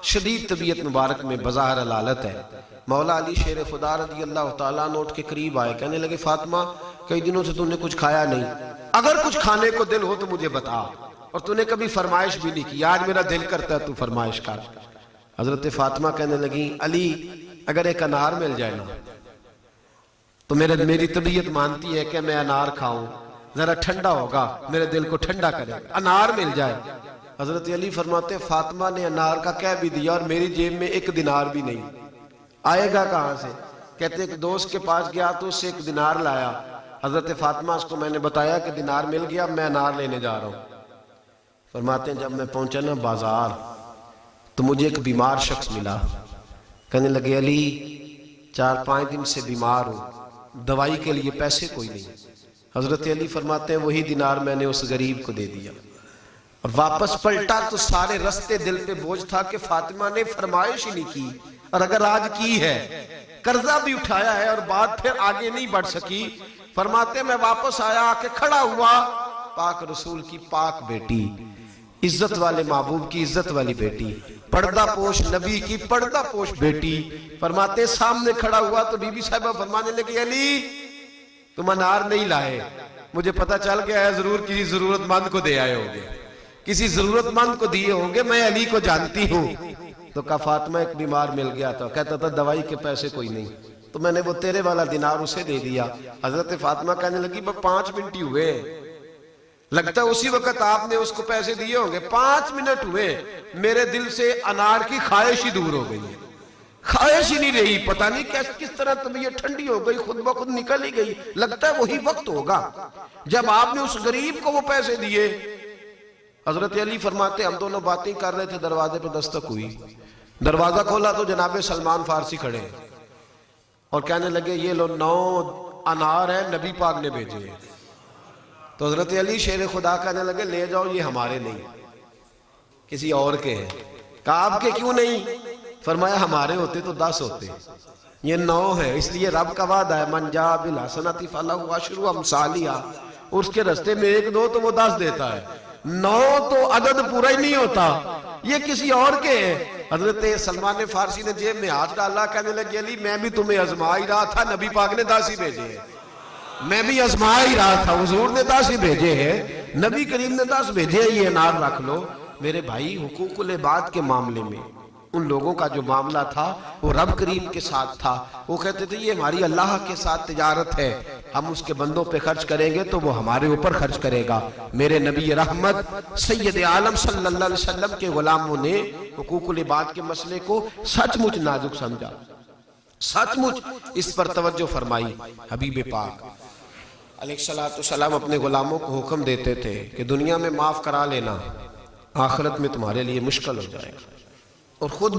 شدید طبیعت مبارک میں بظاہر الحالت ہے. مولا علی شیر خدا رضی اللہ تعالیٰ عنہ اٹھ کے قریب آئے, کہنے لگے فاطمہ کئی دنوں سے تم نے کچھ کھایا نہیں, اگر کچھ کھانے کو دل ہو تو مجھے بتا, اور تم نے کبھی فرمائش بھی نہیں کی, آج میرا دل کرتا ہے تو فرمائش کر. حضرت فاطمہ کہنے لگی علی اگر ایک انار مل جائے نا تو میری طبیعت مانتی ہے کہ میں انار کھاؤں, ذرا ٹھنڈا ہوگا, میرے دل کو ٹھنڈا کرے, انار مل جائے. حضرت علی فرماتے فاطمہ نے انار کا کہہ بھی دیا اور میری جیب میں 1 دینار بھی نہیں, آئے گا کہاں سے؟ کہتے ایک دوست کے پاس گیا تو اس سے 1 دینار لایا. حضرت فاطمہ اس کو میں نے بتایا کہ دینار مل گیا, میں انار لینے جا رہا ہوں. فرماتے ہیں جب میں پہنچا نا بازار تو مجھے ایک بیمار شخص ملا, کہنے لگے علی 4-5 دن سے بیمار ہوں, دوائی کے لیے پیسے کوئی نہیں. حضرت علی فرماتے ہیں وہی دینار میں نے اس غریب کو دے دیا, اور واپس پلٹا تو سارے رستے دل پہ بوجھ تھا کہ فاطمہ نے فرمائش ہی نہیں کی, اور اگر آج کی ہے قرضہ بھی اٹھایا ہے اور بات پھر آگے نہیں بڑھ سکی. فرماتے میں واپس آیا, آ کے کھڑا ہوا, پاک رسول کی پاک بیٹی, عزت والے محبوب کی عزت والی بیٹی, پردہ پوش نبی کی پردہ پوش بیٹی. فرماتے سامنے کھڑا ہوا تو بی بی صاحبہ فرمانے لگی علی تم انار نہیں لائے, مجھے پتا چل گیا ہے ضرور کسی ضرورت مند کو دے آئے ہوں گے, کسی ضرورت مند کو دیے ہوں گے, میں علی کو جانتی ہوں. تو کہا فاطمہ ایک بیمار مل گیا تھا, کہتا تھا دوائی کے پیسے کوئی نہیں, تو میں نے وہ تیرے والا دینار اسے دے دیا. حضرت فاطمہ کہنے لگی بس 5 منٹ ہی ہوئے, لگتا ہے اسی وقت آپ نے اس کو پیسے دیے ہوں گے, 5 منٹ ہوئے, میرے دل سے انار کی خواہش ہی دور ہو گئی, خواہش ہی نہیں رہی. پتہ نہیں کس طرح طبیعت ٹھنڈی ہو گئی, خود بخود نکل ہی گئی. لگتا ہے وہی وقت ہوگا جب آپ نے اس غریب کو وہ پیسے دیے. حضرت علی فرماتے ہم دونوں باتیں کر رہے تھے, دروازے پہ دستک ہوئی, دروازہ کھولا تو جناب سلمان فارسی کھڑے اور کہنے لگے یہ لو 9 انار ہیں, نبی پاک نے بھیجے ہیں. تو حضرت علی شیر خدا کہنے لگے لے جاؤ یہ ہمارے نہیں کسی اور کے ہیں. کہا آپ کے کیوں نہیں؟ فرمایا ہمارے ہوتے تو 10 ہوتے, یہ 9 ہے. اس لیے رب کا وعدہ ہے من جاء بالحسنۃ فلہ عشر امثالھا, اس کے رستے میں 1 2 تو وہ 10 دیتا ہے, 9 تو عدد پورا ہی نہیں ہوتا, یہ کسی اور کے ہیں. حضرت سلمان فارسی نے جیب میں ہاتھ ڈالا, کہنے لگے علی میں بھی تمہیں آزما ہی رہا تھا, نبی پاک نے 10 ہی بھیجے ہیں. میں بھی آزما ہی رہا تھا, حضور نے 10 ہی بھیجے ہیں, نبی کریم نے 10 بھیجے ہیں, یہ نار رکھ لو. میرے بھائی حقوق العباد کے معاملے میں ان لوگوں کا جو معاملہ تھا وہ رب کریم کے ساتھ تھا. وہ کہتے تھے یہ ہماری اللہ کے ساتھ تجارت ہے, ہم اس کے بندوں پہ خرچ کریں گے تو وہ ہمارے اوپر خرچ کرے گا. میرے نبی رحمت سید عالم صلی اللہ علیہ وسلم کے غلاموں نے حقوق العباد کے مسئلے کو سچ مچ نازک سمجھا, سچ مچ اس پر توجہ فرمائی. حبیب پاک علیہ الصلوۃ والسلام اپنے غلاموں کو حکم دیتے تھے کہ دنیا میں معاف کرا لینا, آخرت میں تمہارے لیے مشکل ہو جائے گا. اور خود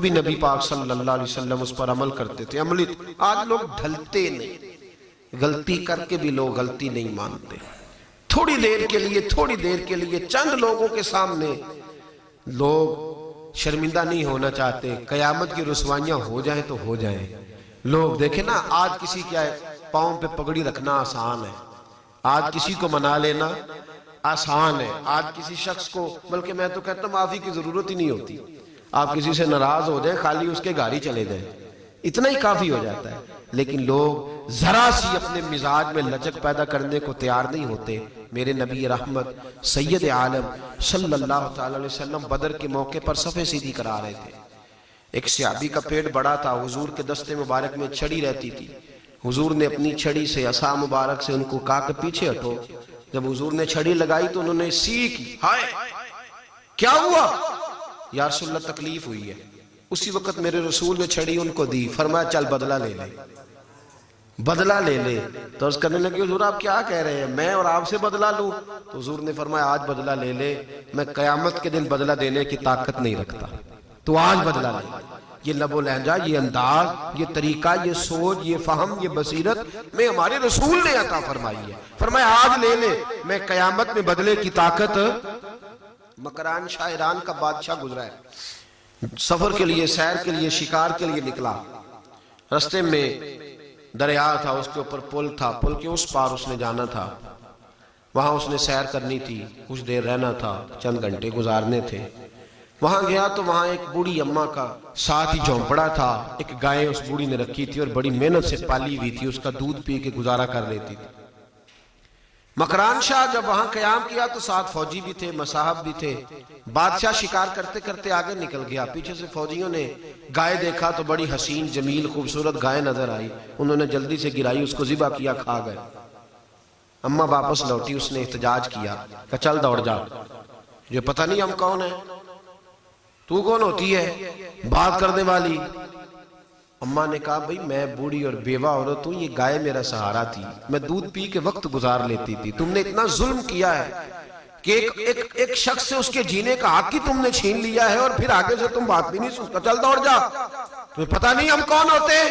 بھی نبی پاک صلی اللہ علیہ وسلم اس پر عمل کرتے تھے. عملی آج لوگ ڈھلتے نہیں, غلطی کر کے بھی لوگ غلطی نہیں مانتے. تھوڑی دیر کے لیے چند لوگوں کے سامنے لوگ شرمندہ نہیں ہونا چاہتے. قیامت کی رسوائیاں ہو جائیں تو ہو جائیں. لوگ دیکھیں نا, آج کسی کے پاؤں پہ پگڑی رکھنا آسان ہے, آج کسی کو منا لینا آسان ہے, آج کسی شخص کو, بلکہ میں تو کہتا ہوں معافی کی ضرورت ہی نہیں ہوتی. آپ کسی سے ناراض ہو جائیں, خالی اس کے گاڑی چلے جائیں, اتنا ہی کافی ہو جاتا ہے. لیکن لوگ ذرا سی اپنے مزاج میں لچک پیدا کرنے کو تیار نہیں ہوتے. میرے نبی رحمت سید عالم صلی اللہ تعالی علیہ وسلم بدر کے موقع پر صفیں سیدھی کرا رہے تھے. ایک صحابی کا پیٹ بڑا تھا, حضور کے دستے مبارک میں چھڑی رہتی تھی. حضور نے اپنی چھڑی سے عصا مبارک سے ان کو کہا کہ پیچھے ہٹو. جب حضور نے چھڑی لگائی تو انہوں نے سی کی, ہائے کیا ہوا؟ یا رسول اللہ تکلیف ہوئی ہے. اسی وقت میرے رسول نے چھڑی ان کو دی, فرمایا چل بدلہ لے لے, بدلہ لے لے. تو اس کرنے لگے حضور آپ کیا کہہ رہے ہیں, میں اور آپ سے بدلہ لوں؟ تو حضور نے فرمایا آج بدلہ لے لے, میں قیامت کے دن بدلہ دینے کی طاقت نہیں رکھتا, تو آج بدلہ لے. یہ لب و لہجہ, یہ انداز, یہ طریقہ, یہ سوچ, یہ فہم, یہ بصیرت میں ہمارے رسول نے عطا فرمائی ہے. فرمایا آج لے لے, میں قیامت میں بدلے کی طاقت. مکران شاہ ایران کا بادشاہ گزرا ہے, سفر کے لیے, سیر کے لیے, شکار کے لیے نکلا. رستے میں دریا تھا, اس کے اوپر پل تھا, پل کے اس پار اس نے جانا تھا. وہاں اس نے سیر کرنی تھی, کچھ دیر رہنا تھا, چند گھنٹے گزارنے تھے. وہاں گیا تو وہاں ایک بوڑھی اماں کا ساتھ ہی جھونپڑا تھا. ایک گائے اس بوڑھی نے رکھی تھی اور بڑی محنت سے پالی ہوئی تھی, اس کا دودھ پی کے گزارا کر لیتی تھی. مکران شاہ جب وہاں قیام کیا تو ساتھ فوجی بھی تھے, مصاحب بھی تھے. بادشاہ شکار کرتے کرتے آگے نکل گیا, پیچھے سے فوجیوں نے گائے دیکھا تو بڑی حسین جمیل خوبصورت گائے نظر آئی. انہوں نے جلدی سے گرائی, اس کو ذبح کیا, کھا گئے. اماں واپس لوٹی, اس نے احتجاج کیا کہ چل دوڑ جا, یہ پتہ نہیں ہم کون ہیں, تو کون ہوتی ہے بات کرنے والی؟ اماں نے کہا بھئی میں بوڑھی اور بیوہ عورت ہوں, یہ گائے میرا سہارا تھی, میں دودھ پی کے وقت گزار لیتی تھی. تم نے اتنا ظلم کیا ہے کہ ایک شخص سے اس کے جینے کا حق ہی تم نے چھین لیا ہے, اور پھر آگے سے تم بات بھی نہیں سنتا, چل دوڑ جا, تمہیں پتہ نہیں ہم کون ہوتے.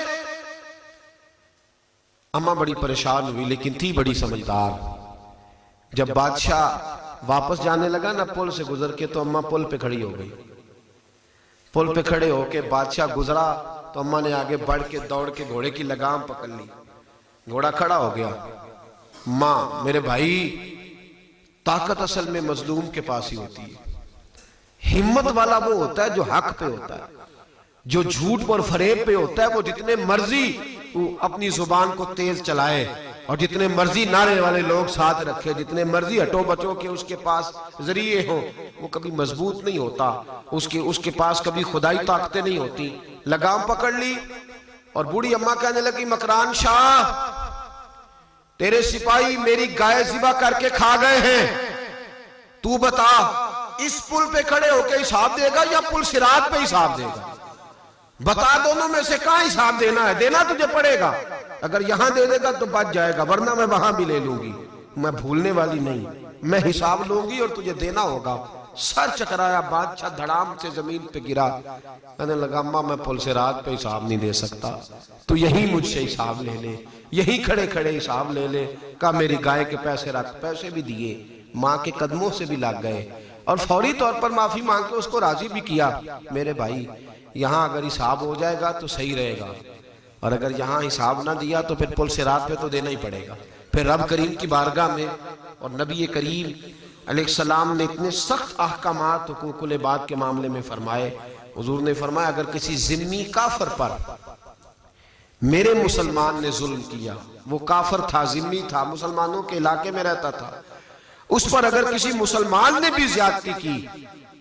اماں بڑی پریشان ہوئی, لیکن تھی بڑی سمجھدار. جب بادشاہ واپس جانے لگا نا پل سے گزر کے, تو اماں پل پہ کھڑی ہو گئی. پل پہ کھڑے ہو کے بادشاہ گزرا تو اماں نے آگے بڑھ کے دوڑ کے گھوڑے کی لگام پکڑ لی. گھوڑا کھڑا ہو گیا. ماں میرے بھائی, طاقت اصل میں مظلوم کے پاس ہی ہوتی ہے. ہمت والا وہ ہوتا ہے جو حق پہ ہوتا ہے, جو جھوٹ پر فریب پہ ہوتا ہے وہ جتنے مرضی اپنی زبان کو تیز چلائے اور جتنے مرضی نعرے والے لوگ ساتھ رکھے, جتنے مرضی ہٹو بچو کے اس کے پاس ذریعے ہوں, وہ کبھی مضبوط نہیں ہوتا. اس کے پاس کبھی خدائی طاقتیں نہیں ہوتی. لگام پکڑ لی اور بوڑھی اماں کہنے لگی مکران شاہ تیرے سپاہی میری گائے ذبح کر کے کھا گئے ہیں, تو بتا اس پل پہ کھڑے ہو کے حساب دے گا یا پل صراط پہ حساب دے گا؟ بتا, دونوں میں سے کہاں حساب دینا ہے؟ دینا تجھے پڑے گا. اگر یہاں دے دے گا تو بچ جائے گا, ورنہ میں وہاں بھی لے لوں گی. میں بھولنے والی نہیں, میں حساب لوں گی اور تجھے دینا ہوگا. سر چکرایا، بادشاہ دھڑام سے زمین پہ گرا، کہنے لگا اماں میں پل سے رات پہ حساب نہیں دے سکتا، تو یہی مجھ سے حساب لے لے، یہی کھڑے کھڑے حساب لے لے۔ کہا میری گائے کے پیسے رکھ، پیسے بھی دیے، ماں کے قدموں سے بھی لگ گئے اور فوری طور پر معافی مانگ کے اس کو راضی بھی کیا۔ میرے بھائی یہاں اگر حساب ہو جائے گا تو صحیح رہے گا، اور اگر یہاں حساب نہ دیا تو پھر پل سے رات پہ تو دینا ہی پڑے گا۔ پھر رب کریم کی بارگاہ میں اور نبی کریم علیہ السلام نے اتنے سخت احکامات حقوق العباد کے معاملے میں فرمائے۔ حضور نے فرمایا اگر کسی ذمی کافر پر میرے مسلمان نے ظلم کیا، وہ کافر تھا، ذمی تھا، مسلمانوں کے علاقے میں رہتا تھا، اس پر اگر کسی مسلمان نے بھی زیادتی کی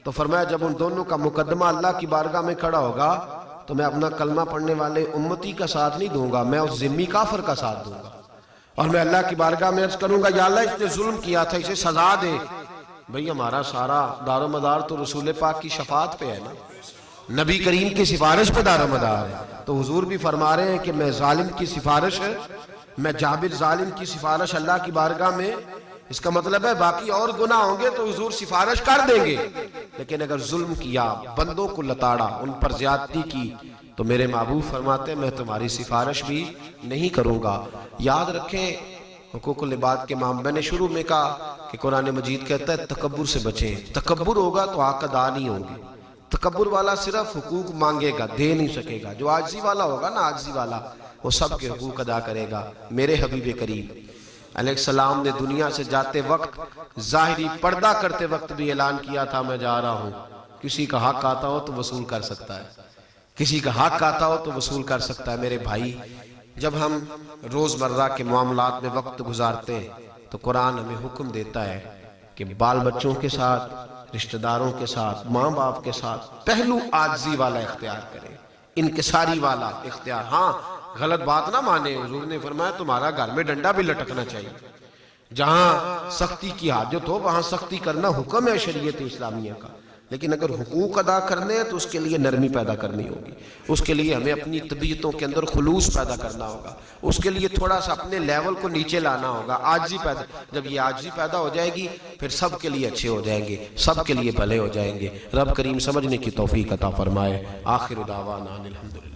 تو فرمایا جب ان دونوں کا مقدمہ اللہ کی بارگاہ میں کھڑا ہوگا تو میں اپنا کلمہ پڑھنے والے امتی کا ساتھ نہیں دوں گا، میں اس ذمی کافر کا ساتھ دوں گا، اور میں اللہ کی بارگاہ میں عرض کروں گا یا اللہ اس نے ظلم کیا تھا، اسے سزا دے۔ بھئی ہمارا سارا دار و مدار تو رسول پاک کی شفاعت پہ ہے نا، نبی کریم کی سفارش پہ دار و مدار ہے۔ تو حضور بھی فرما رہے ہیں کہ میں ظالم کی سفارش ہے، میں جابر ظالم کی سفارش اللہ کی بارگاہ میں، اس کا مطلب ہے باقی اور گناہ ہوں گے تو حضور سفارش کر دیں گے، لیکن اگر ظلم کیا، بندوں کو لتاڑا، ان پر زیادتی کی، تو میرے محبوب فرماتے ہیں میں تمہاری سفارش بھی نہیں کروں گا۔ یاد رکھیں حقوق العباد کے معاملے، میں نے شروع میں کہا کہ قرآن مجید کہتا ہے تکبر سے بچیں، تکبر ہوگا تو حق ادا نہیں ہوں گے، تکبر والا صرف حقوق مانگے گا، دے نہیں سکے گا، جو عاجزی والا ہوگا نا، عاجزی والا، وہ سب کے حقوق ادا کرے گا۔ میرے حبیب کریم علیہ السلام نے دنیا سے جاتے وقت ظاہری پردہ کرتے وقت بھی اعلان کیا تھا میں جا رہا ہوں، کسی کا حق آتا ہو تو وصول کر سکتا ہے، کسی کا حق آتا ہو تو وصول کر سکتا ہے۔ میرے بھائی جب ہم روزمرہ کے معاملات میں وقت گزارتے ہیں تو قرآن ہمیں حکم دیتا ہے کہ بال بچوں کے ساتھ، رشتہ داروں کے ساتھ، ماں باپ کے ساتھ پہلو عاجزی والا اختیار کریں، انکساری والا اختیار۔ ہاں غلط بات نہ مانے، حضور نے فرمایا تمہارا گھر میں ڈنڈا بھی لٹکنا چاہیے، جہاں سختی کی حاجت ہو وہاں سختی کرنا حکم ہے شریعت اسلامیہ کا، لیکن اگر حقوق ادا کرنے ہیں تو اس کے لیے نرمی پیدا کرنی ہوگی، اس کے لیے ہمیں اپنی طبیعتوں کے اندر خلوص پیدا کرنا ہوگا، اس کے لیے تھوڑا سا اپنے لیول کو نیچے لانا ہوگا، عاجزی پیدا۔ جب یہ عاجزی پیدا ہو جائے گی پھر سب کے لیے اچھے ہو جائیں گے، سب کے لیے بھلے ہو جائیں گے۔ رب کریم سمجھنے کی توفیق عطا فرمائے۔ آخر دعوانا الحمدللہ۔